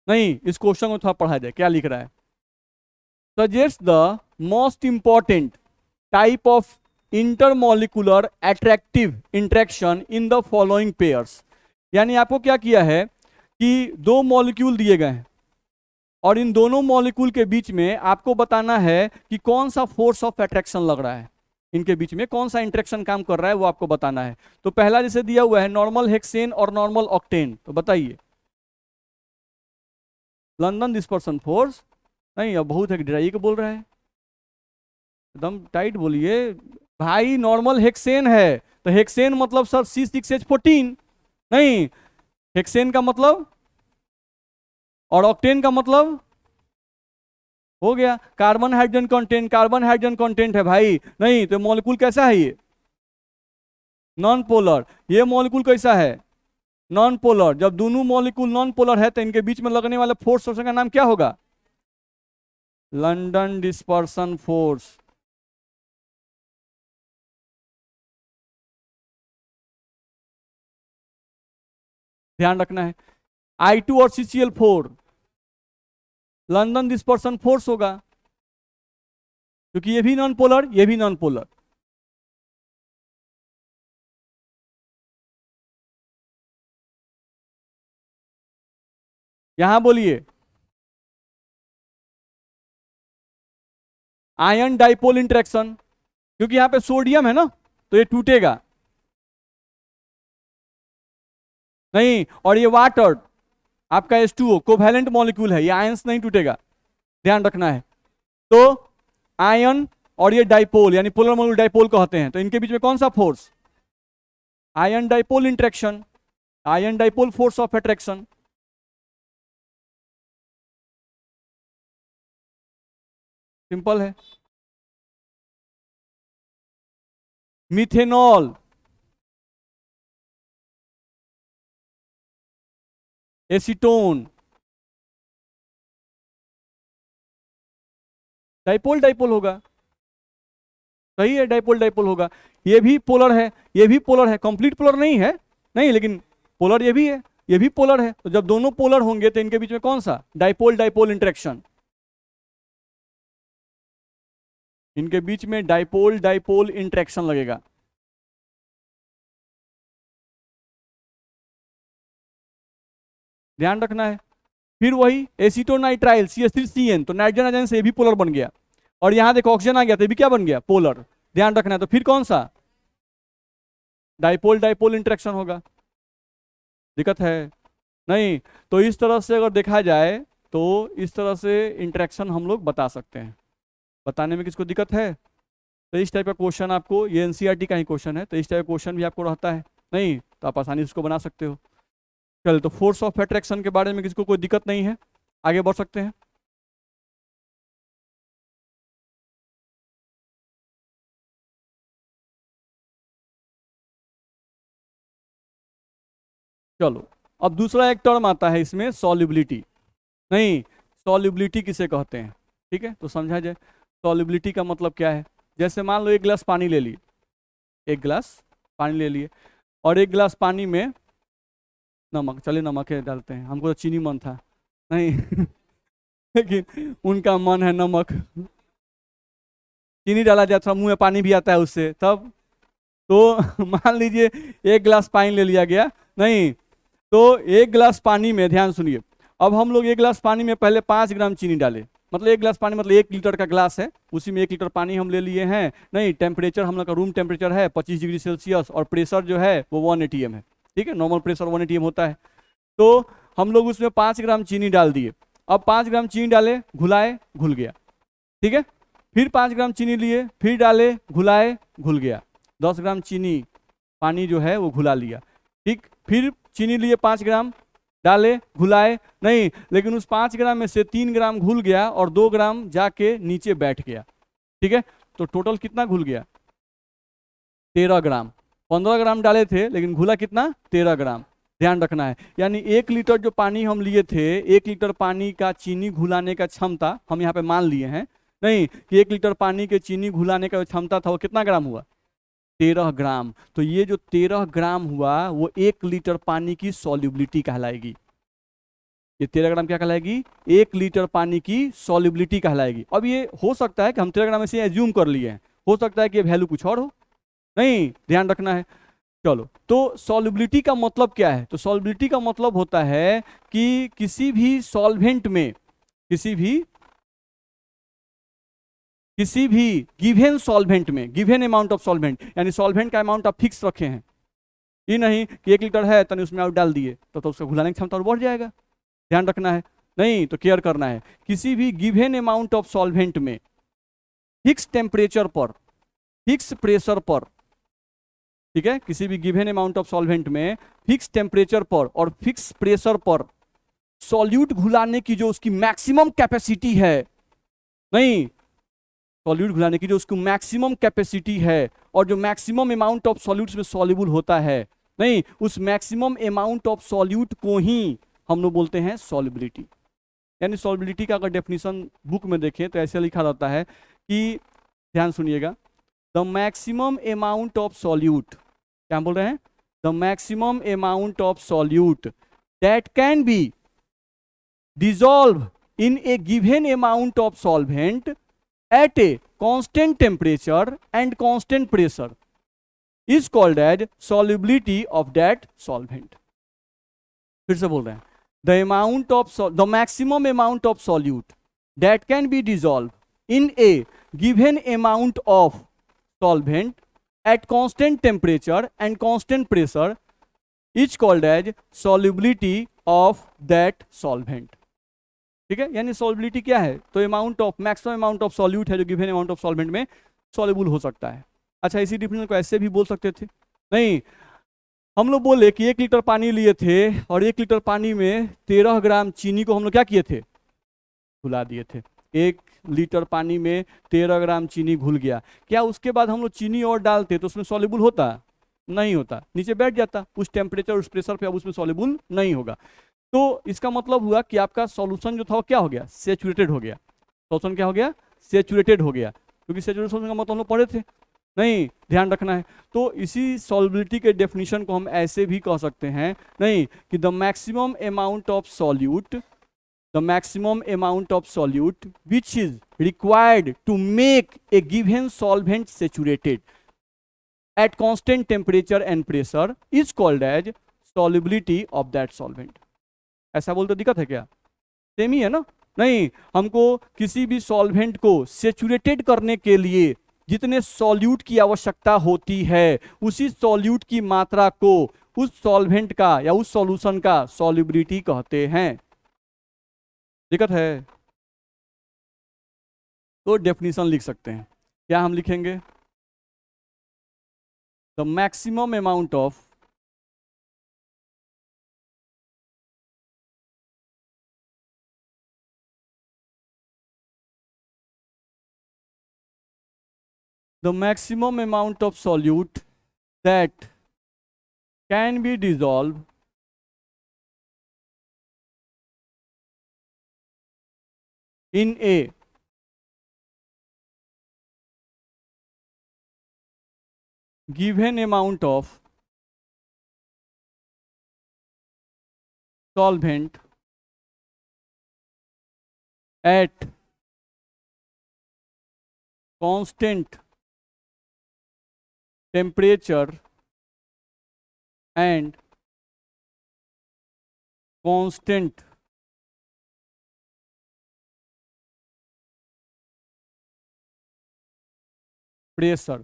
नहीं, इस क्वेश्चन को थोड़ा पढ़ा जाए, क्या लिख रहा है? Suggest the most important type of intermolecular attractive interaction in the following pairs. यानी आपको क्या किया है कि दो मॉलिक्यूल दिए गए हैं और इन दोनों मॉलिक्यूल के बीच में आपको बताना है कि कौन सा फोर्स ऑफ अट्रैक्शन लग रहा है, इनके बीच में कौन सा इंट्रैक्शन काम कर रहा है वो आपको बताना है। तो पहला जैसे दिया हुआ है नॉर्मल हेक्सेन और नॉर्मल ऑक्टेन, तो बताइए। लंदन डिस्पर्सन फोर्स, नहीं, अब बहुत है ड्राई को बोल रहा है, एकदम टाइट बोलिए भाई। नॉर्मल हेक्सेन है तो हेक्सेन मतलब सर C6H14, नहीं, हेक्सेन का मतलब, और ऑक्टेन का मतलब हो गया carbon hydrogen content. Carbon hydrogen content है भाई, नहीं तो मॉलिक्यूल कैसा है ये, नॉन पोलर। ये मॉलिक्यूल कैसा है, नॉन पोलर। जब दोनों मॉलिक्यूल नॉन पोलर है तो इनके बीच में लगने वाले फोर्स का नाम क्या होगा, लंदन डिस्पर्सन फोर्स। ध्यान रखना है, I2 और CCl4 लंदन डिस्पर्सन फोर्स होगा, क्योंकि ये भी नॉन पोलर, ये भी नॉन पोलर। यहां बोलिए आयन डाइपोल इंटरेक्शन, क्योंकि यहां पे सोडियम है ना तो ये टूटेगा नहीं, और ये वाटर आपका H2O कोवैलेंट मॉलिक्यूल है, ये आयंस नहीं टूटेगा, ध्यान रखना है। तो आयन और ये डाइपोल यानी पोलर मॉलिक्यूल डाइपोल कहते हैं, तो इनके बीच में कौन सा force, ion dipole interaction, ion dipole force of attraction. Simple है। मिथेनॉल, एसीटोन, डाइपोल डाइपोल होगा, सही है, डाइपोल डाइपोल होगा। ये भी पोलर है, ये भी पोलर है, कंप्लीट पोलर नहीं है, नहीं लेकिन पोलर ये भी है, ये भी पोलर है। तो जब दोनों पोलर होंगे तो इनके बीच में कौन सा, डाइपोल डाइपोल इंटरेक्शन। इनके बीच में डाइपोल डाइपोल इंटरेक्शन लगेगा। ध्यान रखना है। फिर वही एसीटोनाइट्राइल CH3CN, तो नाइट्रोजन आयन से भी पोलर बन गया, और यहां देखो ऑक्सीजन आ गया तो भी क्या बन गया, पोलर। ध्यान रखना है। तो फिर कौन सा, डाइपोल डाइपोल इंटरेक्शन होगा। दिक्कत है नहीं, तो इस तरह से अगर देखा जाए तो इस तरह से इंटरेक्शन हम लोग बता सकते हैं। बताने में किसको दिक्कत है, तो इस टाइप का क्वेश्चन आपको, ये एनसीईआरटी का ही क्वेश्चन है, तो इस टाइप का क्वेश्चन भी आपको रहता है, नहीं तो आप आसानी से इसको बना सकते हो। चल, तो फोर्स ऑफ अट्रैक्शन के बारे में किसको कोई दिक्कत नहीं है, आगे बढ़ सकते हैं। चलो, अब दूसरा एक टर्म आता है इसमें, सॉल्युबिलिटी। नहीं, सॉल्युबिलिटी किसे कहते हैं, ठीक है, तो समझा जाए सॉल्युबिलिटी का मतलब क्या है। जैसे मान लो एक गिलास पानी ले लिए, एक गिलास पानी ले लिए, और एक गिलास पानी में नमक, चलिए नमक है डालते हैं, हमको तो चीनी मन था, नहीं लेकिन उनका मन है नमक, चीनी डाला जाए, थोड़ा मुंह में पानी भी आता है उससे तब। तो मान लीजिए एक गिलास पानी ले लिया गया, नहीं तो एक गिलास पानी में, ध्यान सुनिए, अब हम लोग एक गिलास पानी में पहले 5 ग्राम चीनी डाले, मतलब एक गिलास पानी मतलब 1 लीटर का ग्लास है, उसी में 1 लीटर पानी हम ले लिए हैं। नहीं, टेम्परेचर हम लोग का रूम टेम्परेचर है 25 डिग्री सेल्सियस, और प्रेशर जो है वो 1 ATM है, ठीक है, नॉर्मल प्रेशर 1 ATM होता है। तो हम लोग उसमें 5 ग्राम चीनी डाल दिए। अब 5 ग्राम चीनी डाले, घुलाए, घुल गया, ठीक है। फिर 5 ग्राम चीनी लिए, फिर डाले, घुलाए, घुल गया। 10 ग्राम चीनी पानी जो है वो घुला लिया, ठीक। फिर चीनी लिए 5 ग्राम, डाले, घुलाए, नहीं लेकिन उस 5 ग्राम में से 3 ग्राम घुल गया और 2 ग्राम जाके नीचे बैठ गया, ठीक है। तो टोटल कितना घुल गया, 13 ग्राम। 15 ग्राम डाले थे लेकिन घुला कितना, 13 ग्राम। ध्यान रखना है, यानी 1 लीटर जो पानी हम लिए थे, 1 लीटर पानी का चीनी घुलाने का क्षमता हम यहाँ पे मान लिए हैं, नहीं कि 1 लीटर पानी के चीनी घुलाने का क्षमता था वो कितना ग्राम हुआ, 13 ग्राम। तो ये जो 13 ग्राम हुआ वो 1 लीटर पानी की सॉल्युबिलिटी कहलाएगी। ये 13 ग्राम क्या कहलाएगी, 1 लीटर पानी की सॉल्युबिलिटी कहलाएगी। अब ये हो सकता है कि हम 13 ग्राम ऐसे एज्यूम कर लिए हैं, हो सकता है कि ये वैल्यू कुछ और हो, नहीं ध्यान रखना है। चलो, तो सॉल्युबिलिटी का मतलब क्या है, तो सॉल्युबिलिटी का मतलब होता है कि किसी भी सॉल्वेंट में, किसी भी गिवन सॉल्वेंट में, गिवन अमाउंट ऑफ सॉल्वेंट, यानी सॉल्वेंट का अमाउंट आप फिक्स रखे हैं, ये नहीं कि 1 लीटर है तो उसमें और डाल दिए तो उसका घुलाने की क्षमता और बढ़ जाएगा। ध्यान रखना है, नहीं तो केयर करना है। किसी भी गिवन अमाउंट ऑफ सॉल्वेंट में फिक्स टेम्परेचर पर, फिक्स प्रेशर पर ठीक है, किसी भी गिवन अमाउंट ऑफ सॉल्वेंट में फिक्स टेम्परेचर पर और फिक्स प्रेशर पर सॉल्यूट घुलाने की जो उसकी मैक्सिमम कैपेसिटी है, नहीं, सॉल्यूट घुलाने की जो उसकी मैक्सिमम कैपेसिटी है और जो मैक्सिमम अमाउंट ऑफ सॉल्यूट्स में सॉल्युबल होता है, नहीं, उस मैक्सिमम अमाउंट ऑफ सॉल्यूट को ही हम लोग बोलते हैं सॉल्युबिलिटी। यानी सॉल्युबिलिटी का अगर डेफिनेशन बुक में देखें तो ऐसे लिखा रहता है कि, ध्यान सुनिएगा, the maximum amount of solute, क्या बोल रहे हैं, the maximum amount of solute that can be dissolve in a given amount of solvent at a constant temperature and constant pressure is called as solubility of that solvent। फिर से बोल रहे हैं, the maximum amount of solute that can be dissolved in a given amount of solvent at constant temperature and constant pressure is called as solubility of that solvent। ठीक है, यानी सॉल्युबिलिटी क्या है, तो amount of, maximum amount of solute है जो गिवन अमाउंट ऑफ सॉल्वेंट में सॉल्युबल हो सकता है। अच्छा, इसी डिफिनेशन को ऐसे भी बोल सकते थे, नहीं, हम लोग बोले कि 1 लीटर पानी लिए थे और 1 लीटर पानी में 13 ग्राम चीनी को हम लोग क्या किए थे, घुला दिए थे। 1 लीटर पानी में 13 ग्राम चीनी घुल गया, क्या उसके बाद हम लोग चीनी और डालते तो उसमें सॉल्युबल होता, नहीं होता, नीचे बैठ जाता, उस टेम्परेचर उस प्रेशर पे अब उसमें सॉल्युबल नहीं होगा। तो इसका मतलब हुआ कि आपका सॉल्यूशन जो था वो क्या हो गया, सैचुरेटेड हो गया। सॉल्यूशन क्या हो गया, सैचुरेटेड हो गया, क्योंकि सैचुरेशन का मतलब हम लोग पढ़े थे, नहीं, ध्यान रखना है। तो इसी सॉल्युबिलिटी के डेफिनेशन को हम ऐसे भी कह सकते हैं, नहीं, कि the maximum amount of solute, the maximum amount of solute which is required to make a given solvent saturated at constant temperature and pressure is called as solubility of that solvent. ऐसा बोलते दिक्कत है क्या, सेम ही है ना, नहीं, हमको किसी भी सॉल्वेंट को सैचुरेटेड करने के लिए जितने सॉल्यूट की आवश्यकता होती है उसी सॉल्यूट की मात्रा को उस सॉल्वेंट का या उस सॉल्यूशन का सॉल्युबिलिटी कहते हैं। दिक्कत है, तो डेफिनेशन लिख सकते हैं, क्या हम लिखेंगे, the maximum amount of the maximum amount of solute that can be dissolved in a given amount of solvent at constant temperature and constant pressure,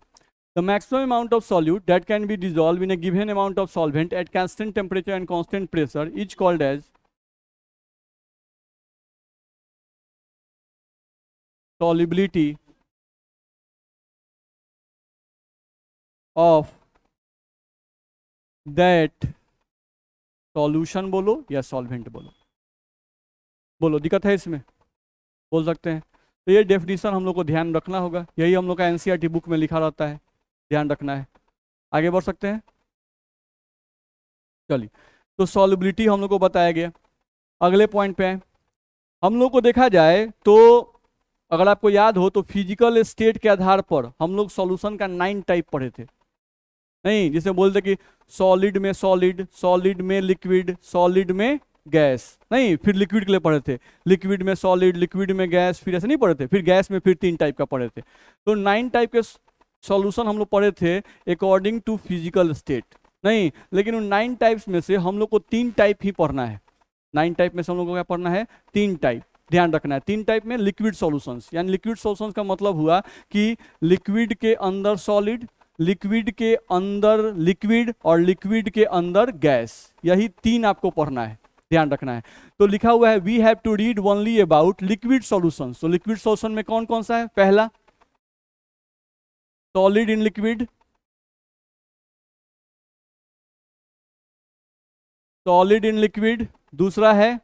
the maximum amount of solute that can be dissolved in a given amount of solvent at constant temperature and constant pressure is called as solubility of that solution। बोलो या solvent बोलो, बोलो, दिक्कत है इसमें, बोल सकते हैं। तो ये डेफिनेशन हम लोग को ध्यान रखना होगा, यही हम लोग का एनसीईआरटी बुक में लिखा रहता है, ध्यान रखना है। आगे बढ़ सकते हैं, चलिए, तो सॉल्युबिलिटी हम लोग को बताया गया। अगले पॉइंट पे आए, हम लोग को देखा जाए तो अगर आपको याद हो तो फिजिकल स्टेट के आधार पर हम लोग सॉल्यूशन का 9 टाइप पढ़े थे, नहीं, जिसे बोलते कि सॉलिड में सॉलिड, सॉलिड में लिक्विड, सॉलिड में गैस, नहीं, फिर लिक्विड के लिए पढ़े थे, लिक्विड में सॉलिड, लिक्विड में गैस, फिर ऐसे नहीं पढ़े थे, फिर गैस में फिर 3 टाइप का पढ़े थे। तो 9 टाइप के सॉल्यूशन हम लोग पढ़े थे अकॉर्डिंग टू फिजिकल स्टेट, नहीं, लेकिन उन 9 टाइप्स में से हम लोग को 3 टाइप ही पढ़ना है। 9 टाइप में से हम लोग को क्या पढ़ना है, 3 टाइप, ध्यान रखना है। 3 टाइप में लिक्विड सॉल्यूशंस, यानी लिक्विड सॉल्यूशंस का मतलब हुआ कि लिक्विड के अंदर सॉलिड, लिक्विड के अंदर लिक्विड और लिक्विड के अंदर गैस, यही 3 आपको पढ़ना है, ध्यान रखना है। तो लिखा हुआ है we have to read only about liquid solutions. तो लिक्विड सॉल्यूशन में कौन कौन सा है, पहला solid in liquid, solid in liquid, दूसरा है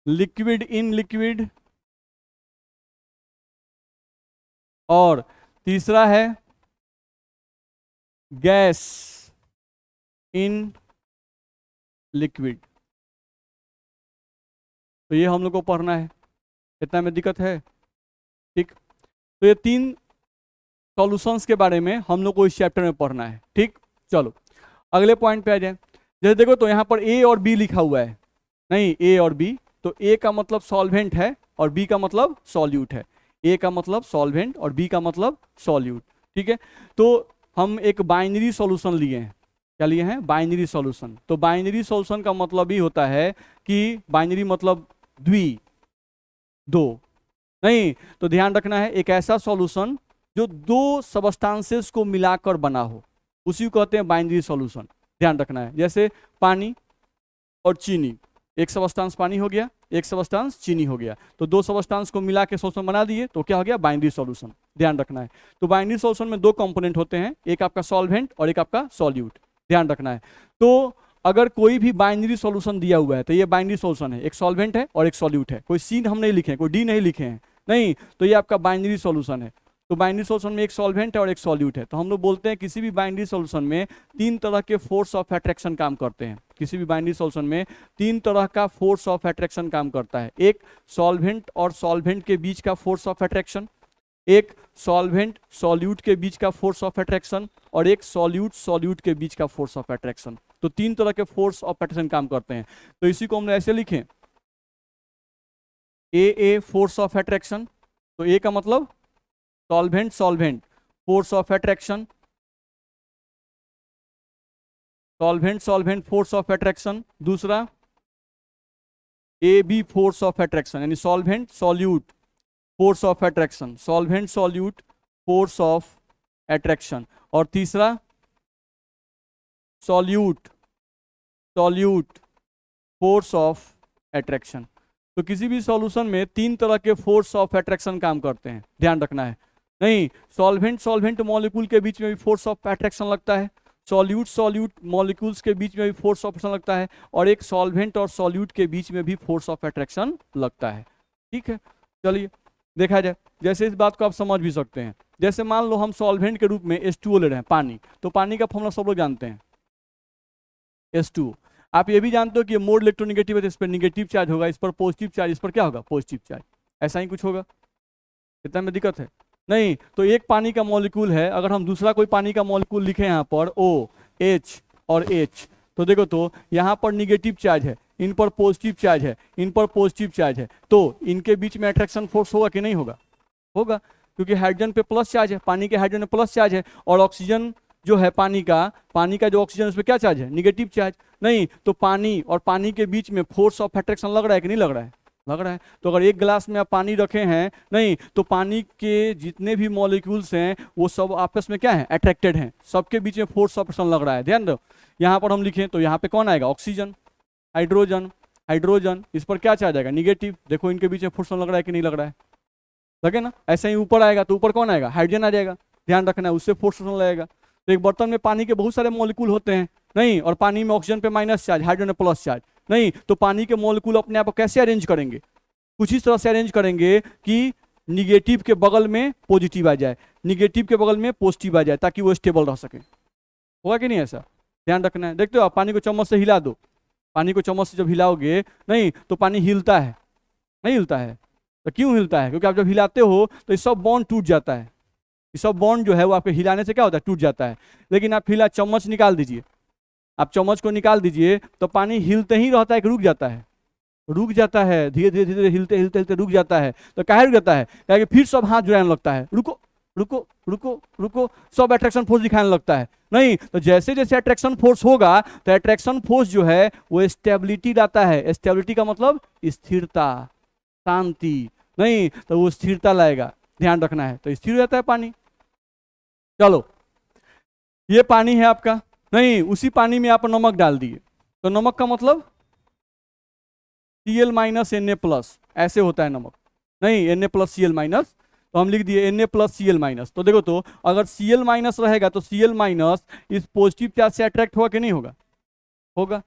लिक्विड इन लिक्विड, और तीसरा है गैस इन लिक्विड। तो ये हम लोग को पढ़ना है, इतना में दिक्कत है? ठीक, तो ये 3 सॉल्यूशंस के बारे में हम लोग को इस चैप्टर में पढ़ना है। ठीक, चलो अगले पॉइंट पे आ जाए। जैसे देखो तो यहाँ पर ए और बी लिखा हुआ है, नहीं ए और बी, तो ए का मतलब सॉल्वेंट है और बी का मतलब सॉल्यूट है। ए का मतलब सॉल्वेंट और बी का मतलब सॉल्यूट। ठीक है, तो हम एक बाइनरी सॉल्यूशन लिए हैं। क्या लिए हैं? Binary solution. तो बाइनरी सॉल्यूशन का मतलब ही होता है कि बाइनरी मतलब द्वि, दो, नहीं तो ध्यान रखना है एक ऐसा सॉल्यूशन जो 2 सबस्टांसेस को मिलाकर बना हो, उसी को कहते हैं बाइनरी सॉल्यूशन। ध्यान रखना है, जैसे पानी और चीनी, एक सबस्टांस पानी हो गया, एक सबस्टांस चीनी हो गया, तो 2 सबस्टांस को मिला के सॉल्यूशन बना दिए, तो क्या हो गया? Binary solution. ध्यान रखना है। तो बाइनरी सॉल्यूशन में 2 कंपोनेंट होते हैं, एक आपका सॉल्वेंट और एक आपका सॉल्यूट। ध्यान रखना है। तो अगर कोई भी बाइनरी सॉल्यूशन दिया हुआ है तो ये बाइनरी सॉल्यूशन है, एक सॉल्वेंट है और एक सॉल्यूट है। कोई सी हम नहीं लिखे हैं, कोई डी नहीं लिखे हैं, नहीं, तो ये आपका बाइनरी सॉल्यूशन है। तो बाइनरी सॉल्यूशन में एक सॉल्वेंट है और एक सॉल्यूट है। तो हम लोग बोलते हैं किसी भी बाइनरी सॉल्यूशन में 3 तरह के फोर्स ऑफ अट्रैक्शन काम करते हैं। किसी भी बाइनरी सॉल्यूशन में 3 तरह का फोर्स ऑफ अट्रैक्शन काम करता है। एक सॉल्वेंट और सॉल्वेंट के बीच का फोर्स ऑफ अट्रैक्शन, एक सॉल्वेंट सॉल्यूट के बीच का फोर्स ऑफ अट्रैक्शन, और एक सॉल्यूट सॉल्यूट के बीच का फोर्स ऑफ अट्रैक्शन। तो 3 तरह के फोर्स ऑफ अट्रैक्शन काम करते हैं। तो इसी को हम ऐसे लिखें, ए फोर्स ऑफ अट्रैक्शन। तो ए का मतलब solvent solvent force of attraction, solvent solvent force of attraction. दूसरा A B force of attraction, यानी solvent solute force of attraction, solvent solute force of attraction. और तीसरा solute solute force of attraction. तो किसी भी सॉल्यूशन में 3 तरह के फोर्स ऑफ अट्रैक्शन काम करते हैं, ध्यान रखना है। नहीं, सॉल्वेंट सॉल्वेंट मॉलिक्यूल के बीच में भी फोर्स ऑफ अट्रैक्शन लगता है, सॉल्यूट सॉल्यूट मॉलिक्यूल्स के बीच में भी फोर्स ऑफ अट्रैक्शन लगता है, और एक सॉल्वेंट और सॉल्यूट के बीच में भी फोर्स ऑफ अट्रैक्शन लगता है। ठीक है, चलिए देखा जाए। जैसे इस बात को आप समझ भी सकते हैं, जैसे मान लो हम सॉल्वेंट के रूप में H2O ले रहे हैं, पानी। तो पानी का फॉर्मूला सब लोग जानते हैं, H2O। आप ये भी जानते हो कि ये मोड इलेक्ट्रोनेगेटिव है, तो इस पर निगेटिव चार्ज होगा, इस पर पॉजिटिव चार्ज, इस पर क्या होगा? Positive charge. ऐसा ही कुछ होगा, इतना में दिक्कत है? नहीं, तो एक पानी का मॉलिक्यूल है, अगर हम दूसरा कोई पानी का मॉलिक्यूल लिखे यहाँ पर OH और H, तो देखो तो यहाँ पर निगेटिव चार्ज है, इन पर पॉजिटिव चार्ज है, इन पर पॉजिटिव चार्ज है, तो इनके बीच में अट्रैक्शन फोर्स होगा कि नहीं होगा? होगा, क्योंकि हाइड्रोजन पे प्लस चार्ज है, पानी के हाइड्रोजन में प्लस चार्ज है, और ऑक्सीजन जो है पानी का जो ऑक्सीजन, उस पर क्या चार्ज है? Negative charge. नहीं, तो पानी और पानी के बीच में फोर्स ऑफ अट्रैक्शन लग रहा है कि नहीं लग रहा है? लग रहा है। तो अगर एक गिलास में आप पानी रखे हैं, नहीं, तो पानी के जितने भी मॉलिक्यूल्स हैं वो सब आपस में क्या है? अट्रैक्टेड हैं, सबके बीच में फोर्स ऑफ अट्रैक्शन लग रहा है। ध्यान दो, यहाँ पर हम लिखें तो यहाँ पे कौन आएगा? ऑक्सीजन, हाइड्रोजन, हाइड्रोजन, इस पर क्या चार्ज आएगा? निगेटिव। देखो इनके बीच में फोर्स लग रहा है कि नहीं लग रहा है? लगे ना? ऐसे ही ऊपर आएगा तो ऊपर कौन आएगा? हाइड्रोजन आ जाएगा। ध्यान रखना है, उससे फोर्स लगेगा। तो एक बर्तन में पानी के बहुत सारे मॉलिक्यूल होते हैं, नहीं, और पानी में ऑक्सीजन पे माइनस चार्ज, हाइड्रोजन पे प्लस चार्ज, नहीं, तो पानी के मॉलिक्यूल अपने आप को कैसे अरेंज करेंगे? कुछ इस तरह से अरेंज करेंगे कि निगेटिव के बगल में पॉजिटिव आ जाए, निगेटिव के बगल में पॉजिटिव आ जाए, ताकि वो स्टेबल रह सके। होगा कि नहीं ऐसा? ध्यान रखना है। देखते हो आप पानी को चम्मच से हिला दो, पानी को चम्मच से जब हिलाओगे, नहीं, तो पानी हिलता है, नहीं हिलता है? तो क्यों हिलता है? क्योंकि आप जब हिलाते हो तो ये सब बॉन्ड टूट जाता है, ये सब बॉन्ड जो है वो आपके हिलाने से क्या होता है? टूट जाता है। लेकिन आप हिला, चम्मच निकाल दीजिए, आप चम्मच को निकाल दीजिए तो पानी हिलते ही रहता है कि रुक जाता है? रुक जाता है, धीरे धीरे धीरे हिलते हिलते हिलते रुक जाता है। तो काहे रुक जाता है? क्या फिर सब हाथ जुड़ाने लगता है, रुको रुको रुको रुको, सब अट्रैक्शन फोर्स दिखाने लगता है। नहीं, तो जैसे जैसे अट्रैक्शन फोर्स होगा तो अट्रैक्शन फोर्स जो है वो स्टेबिलिटी लाता है। स्टेबिलिटी का मतलब स्थिरता, शांति, नहीं, तो वो स्थिरता लाएगा। ध्यान रखना है, तो स्थिर हो जाता है पानी। चलो, ये पानी है आपका, नहीं, उसी पानी में आप नमक डाल दिए, तो नमक का मतलब Cl माइनस Na+, ऐसे होता है नमक, नहीं, Na+ Cl-, तो हम लिख दिए Na+ Cl-। तो देखो तो अगर Cl- रहेगा तो Cl- इस पॉजिटिव चार्ज से अट्रैक्ट होगा कि नहीं होगा? होगा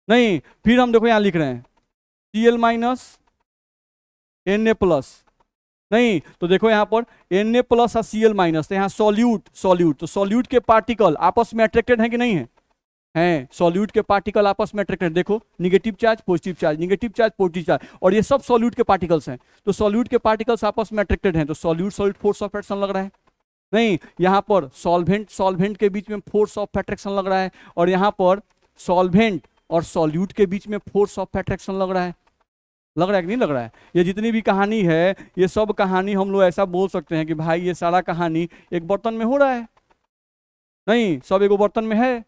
नहीं। फिर हम देखो यहाँ लिख रहे हैं Cl माइनस Na+, नहीं तो देखो यहाँ पर Na+ और Cl माइनस, तो यहाँ सॉल्यूट सॉल्यूट, तो सॉल्यूट के पार्टिकल आपस में अट्रैक्टेड हैं कि नहीं है? हैं। सॉल्यूट के पार्टिकल आपस में अट्रैक्टेड, देखो negative charge positive charge, negative charge positive charge, और ये सब सॉल्यूट के पार्टिकल्स हैं। तो सॉल्यूट के पार्टिकल्स आपस में अट्रैक्टेड हैं, तो solute solute force of attraction लग रहा है। नहीं, यहाँ पर सॉल्वेंट सॉल्वेंट के बीच में फोर्स ऑफ अट्रैक्शन लग रहा है, और यहाँ पर सॉल्वेंट और सॉल्यूट के बीच में फोर्स ऑफ अट्रैक्शन लग रहा है। लग रहा है कि नहीं लग रहा है? ये जितनी भी कहानी है, ये सब कहानी हम लोग ऐसा बोल सकते हैं कि भाई ये सारा कहानी एक बर्तन में हो रहा है। नहीं, सब एक बर्तन में है,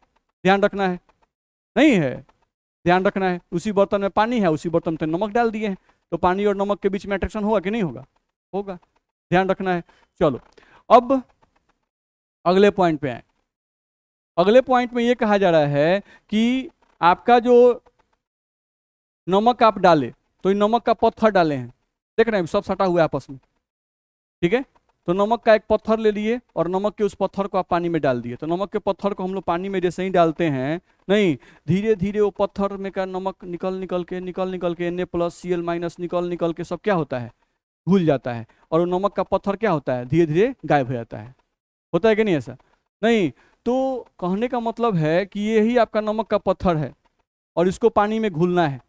ध्यान रखना है। नहीं है, ध्यान रखना है। उसी बर्तन में पानी है, उसी बर्तन में नमक डाल दिए हैं, तो पानी और नमक के बीच में अट्रैक्शन होगा कि नहीं होगा? होगा, ध्यान रखना है। चलो अब अगले पॉइंट पे आए। अगले पॉइंट में ये कहा जा रहा है कि आपका जो नमक आप डाले, तो ये नमक का पत्थर डाले हैं, देख रहे हैं सब सटा हुआ है आपस में, ठीक है? तो नमक का एक पत्थर ले लिए और नमक के उस पत्थर को आप पानी में डाल दिए। तो नमक के पत्थर को हम लोग पानी में जैसे ही डालते हैं, नहीं धीरे धीरे वो पत्थर में का नमक निकल निकल के Na+ Cl- निकल के सब क्या होता है, घुल जाता है, और वो नमक का पत्थर क्या होता है, धीरे धीरे गायब हो जाता है। होता है कि नहीं ऐसा? नहीं, तो कहने का मतलब है कि यही आपका नमक का पत्थर है और इसको पानी में घुलना है।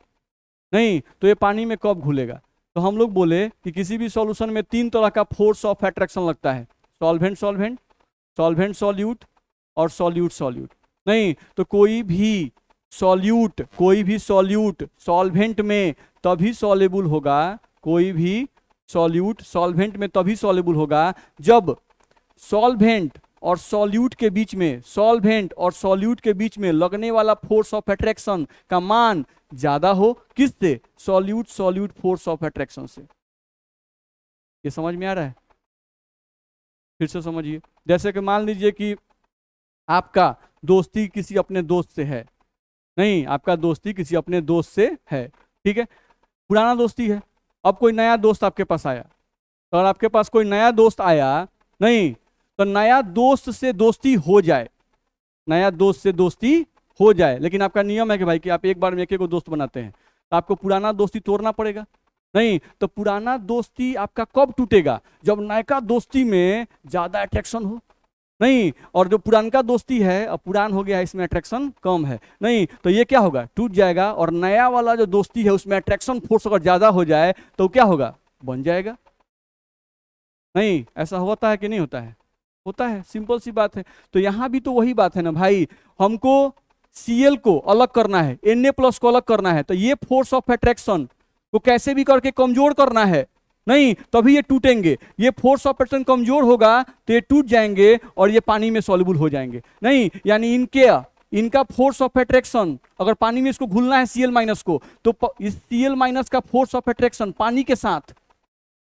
नहीं, तो ये पानी में कब घुलेगा? तो हम लोग बोले कि किसी भी सॉल्यूशन में 3 तरह का फोर्स ऑफ अट्रैक्शन लगता है, सॉल्वेंट सॉल्वेंट, सॉल्वेंट सॉल्यूट और सॉल्यूट सॉल्यूट। नहीं, तो कोई भी सॉल्यूट सॉल्वेंट में तभी सॉल्युबल होगा, कोई भी सॉल्यूट सॉल्वेंट में तभी सॉल्युबल होगा जब सॉल्वेंट और सॉल्यूट के बीच में लगने वाला फोर्स ऑफ अट्रैक्शन का मान ज्यादा हो। किससे? सॉल्यूट फोर्स ऑफ अट्रैक्शन से। ये समझ में आ रहा है? फिर से समझिए। जैसे कि मान लीजिए कि आपका दोस्ती किसी अपने दोस्त से है, नहीं आपका दोस्ती किसी अपने दोस्त से है, ठीक है, पुराना दोस्ती है। अब कोई नया दोस्त आपके पास आया, तो अगर आपके पास कोई नया दोस्त आया, नहीं तो नया दोस्त से दोस्ती हो जाए, नया दोस्त से दोस्ती हो जाए, लेकिन आपका नियम है कि भाई कि आप एक बार में एक दोस्त बनाते हैं, तो आपको पुराना दोस्ती तोड़ना पड़ेगा। नहीं, तो पुराना दोस्ती आपका कब टूटेगा? जब नयका दोस्ती में ज्यादा अट्रैक्शन हो। नहीं, और जो पुरानका दोस्ती है, अब पुरान हो गया है, इसमें अट्रैक्शन कम है, नहीं तो ये क्या होगा, टूट जाएगा। और नया वाला जो दोस्ती है उसमें अट्रैक्शन फोर्स अगर ज्यादा हो जाए तो क्या होगा, बन जाएगा। नहीं, ऐसा होता है कि नहीं होता है? होता है, सिंपल सी बात है। तो यहां भी तो वही बात है ना भाई, हमको Cl को अलग करना है, Na+ को अलग करना है, तो ये फोर्स ऑफ अट्रैक्शन को कैसे भी करके कमजोर करना है, नहीं तभी ये टूटेंगे। ये फोर्स ऑफ अट्रैक्शन कमजोर होगा तो ये टूट जाएंगे और ये पानी में सॉल्युबल हो जाएंगे। नहीं, यानी इनका फोर्स ऑफ अट्रैक्शन अगर पानी में इसको घुलना है Cl- को, तो इस Cl- का फोर्स ऑफ अट्रैक्शन पानी के साथ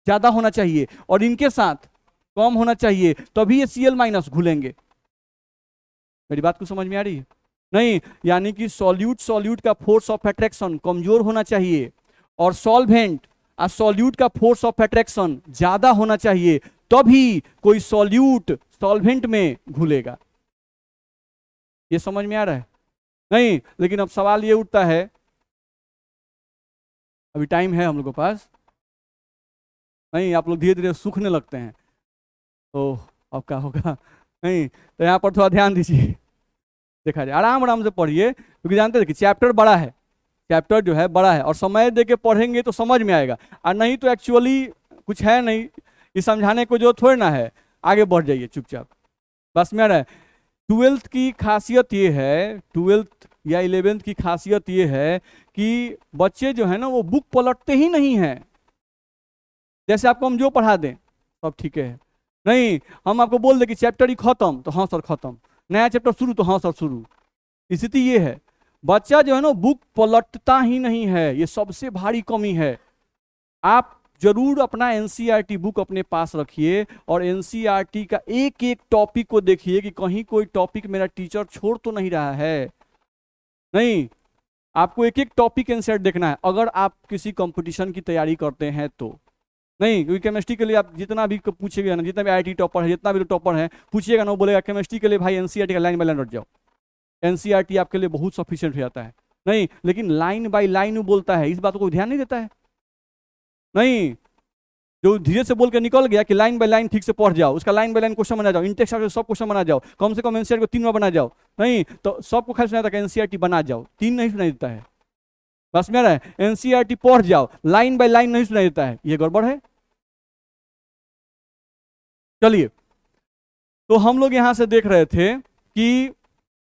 ज्यादा होना चाहिए और इनके साथ कम होना चाहिए, तभी ये Cl- घुलेंगे। मेरी बात को समझ में आ रही है? नहीं, यानी कि सॉल्यूट का फोर्स ऑफ अट्रैक्शन कमजोर होना चाहिए और सॉल्यूट का फोर्स ऑफ अट्रैक्शन ज्यादा होना चाहिए, तभी कोई सॉल्यूट सॉल्वेंट में घुलेगा। ये समझ में आ रहा है? नहीं, लेकिन अब सवाल ये उठता है, अभी टाइम है हम लोग के पास, नहीं आप लोग धीरे धीरे सूखने लगते हैं, तो अब क्या होगा? नहीं, तो यहाँ पर थोड़ा ध्यान दीजिए, देखा जाए आराम आराम से पढ़िए, क्योंकि जानते हैं कि चैप्टर बड़ा है, चैप्टर जो है बड़ा है, और समय दे के पढ़ेंगे तो समझ में आएगा, और नहीं तो एक्चुअली कुछ है नहीं, ये समझाने को जो थोड़ी ना है, आगे बढ़ जाइए चुपचाप। बस में आ रहा है। 12th की खासियत ये है, 12th या 11th की खासियत ये है कि बच्चे जो है ना वो बुक पलटते ही नहीं है। जैसे आपको हम जो पढ़ा दें सब ठीक है, नहीं हम आपको बोल दें कि चैप्टर ही खत्म, तो हाँ सर खत्म, नया चैप्टर शुरू, तो हाँ सर शुरू। स्थिति ये है, बच्चा जो है ना बुक पलटता ही नहीं है, ये सबसे भारी कमी है। आप जरूर अपना एनसीईआरटी बुक अपने पास रखिए और एनसीईआरटी का एक एक टॉपिक को देखिए कि कहीं कोई टॉपिक मेरा टीचर छोड़ तो नहीं रहा है। नहीं, आपको एक एक टॉपिक एनसीईआरटी देखना है अगर आप किसी कंपटीशन की तैयारी करते हैं तो। नहीं, क्योंकि केमिस्ट्री के लिए आप जितना भी पूछिएगा ना, जितना भी आईआईटी टॉपर है, जितना भी टॉपर है, पूछिएगा ना, वो बोलेगा केमिस्ट्री के लिए भाई एनसीईआरटी का लाइन बाय लाइन रट जाओ। एनसीईआरटी आपके लिए बहुत सफिशिएंट हो जाता है। नहीं, लेकिन लाइन बाय लाइन बोलता है, इस बात को ध्यान नहीं देता है। नहीं, जो धीरे से बोल के निकल गया कि लाइन बाय लाइन ठीक से पढ़ जाओ, उसका लाइन बाय लाइन क्वेश्चन बना जाओ, इंटेक्स सब क्वेश्चन बना जाओ, कम से कम एनसीईआरटी को 3 बार बना जाओ। नहीं तो सबको खाली सुनाया था एनसीईआरटी बना जाओ, 3 नहीं सुनाई देता है। बस मेरा है एनसीईआरटी पढ़ जाओ, लाइन बाय लाइन नहीं सुनाई देता है, ये गड़बड़ है। चलिए, तो हम लोग यहां से देख रहे थे कि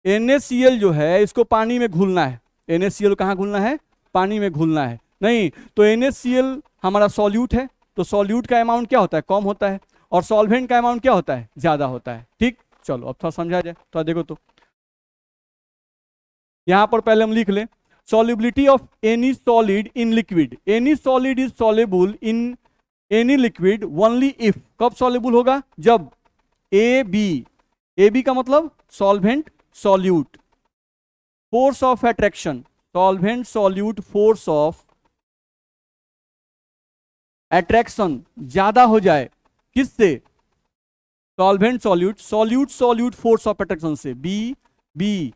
NaCl जो है इसको पानी में घुलना है। NaCl कहाँ घुलना है? पानी में घुलना है। नहीं तो NaCl हमारा सॉल्यूट है, तो सॉल्यूट का अमाउंट क्या होता है? कम होता है, और सॉल्वेंट का अमाउंट क्या होता है? ज्यादा होता है। ठीक, चलो अब थोड़ा समझा जाए, थोड़ा देखो तो यहां पर पहले हम लिख लें solubility of any solid in liquid, any solid is soluble in any liquid only if, कब soluble होगा? जब AB का मतलब solvent solute, force of attraction, solvent solute force of attraction ज्यादा हो जाए, किससे? solvent solute, solute solute force of attraction से, B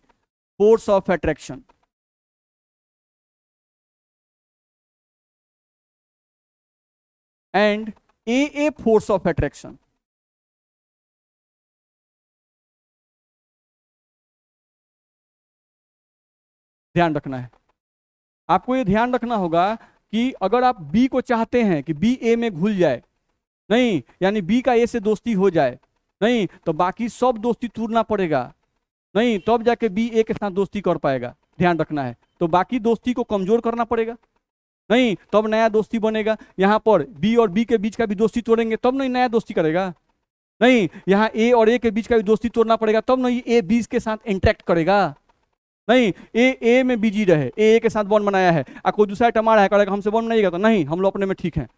force of attraction, and AA force of attraction। ध्यान रखना है, आपको ये ध्यान रखना होगा कि अगर आप B को चाहते हैं कि B A में घुल जाए, नहीं यानी B का A से दोस्ती हो जाए, नहीं तो बाकी सब दोस्ती तोड़ना पड़ेगा, नहीं तब जाके B A के साथ दोस्ती कर पाएगा। ध्यान रखना है, तो बाकी दोस्ती को कमजोर करना पड़ेगा, नहीं तब नया दोस्ती बनेगा। यहाँ पर B और B के बीच का भी दोस्ती तोड़ेंगे तब नहीं नया दोस्ती करेगा, नहीं यहाँ A और A के बीच का भी दोस्ती तोड़ना पड़ेगा तब नहीं A B के साथ इंटरेक्ट करेगा, नहीं ए में बिजी रहे, ए के साथ बॉन्ड बनाया है, और कोई दूसरा आइटम आ रहा है कहेगा हमसे बॉन्ड बनाइएगा, तो नहीं हम लोग अपने में ठीक हैं,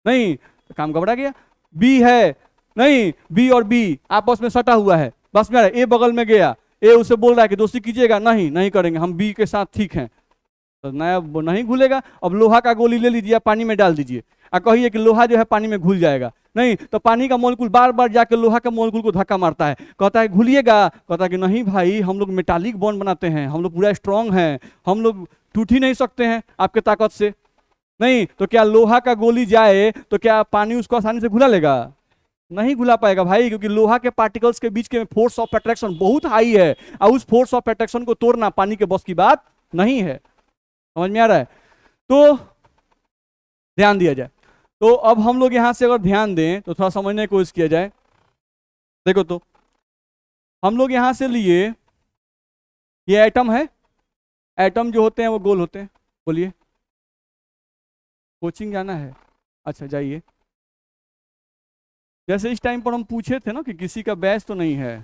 नहीं तो काम घबरा गया। बी है, नहीं बी और बी आपस में सटा हुआ है, बस मेरा ए बगल में गया, ए उसे बोल रहा है कि दोस्ती कीजिएगा, नहीं नहीं करेंगे हम बी के साथ ठीक हैं, तो नया नहीं घुलेगा। अब लोहा का गोली ले लीजिए, पानी में डाल दीजिए और कहिए कि लोहा जो है पानी में घुल जाएगा, नहीं तो पानी का मोलिक्यूल बार बार जाकर लोहा का मोलिक्यूल को धक्का मारता है, कहता है घुलिएगा, कहता है कि नहीं भाई हम लोग मेटालिक बॉन्ड बनाते हैं, हम लोग पूरा स्ट्रांग हैं, हम लोग टूट ही नहीं सकते हैं आपके ताकत से, नहीं तो क्या लोहा का गोली जाए तो क्या पानी उसको आसानी से घुला लेगा? नहीं घुला पाएगा भाई, क्योंकि लोहा के पार्टिकल्स के बीच के फोर्स ऑफ अट्रैक्शन बहुत हाई है, और उस फोर्स ऑफ अट्रैक्शन को तोड़ना पानी के बस की बात नहीं है। समझ में आ रहा है? तो ध्यान दिया जाए, तो अब हम लोग यहां से अगर ध्यान दें तो थोड़ा समझने की कोशिश किया जाए। देखो तो हम लोग यहां से लिए, ये एटम है, एटम जो होते हैं वो गोल होते हैं, बोलिए कोचिंग जाना है, अच्छा जाइए। जैसे इस टाइम पर हम पूछे थे ना कि किसी का बैच तो नहीं है,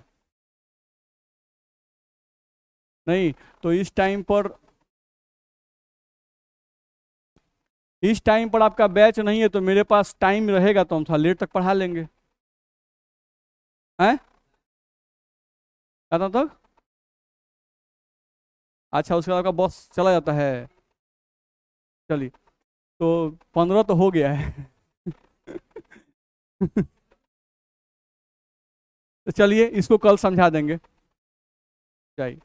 नहीं तो इस टाइम पर आपका बैच नहीं है, तो मेरे पास टाइम रहेगा तो हम थोड़ा लेट तक पढ़ा लेंगे, हैं कहाँ तक? अच्छा उसके बाद आपका बॉस चला जाता है, चलिए तो 15 तो हो गया है तो चलिए इसको कल समझा देंगे, चाहिए।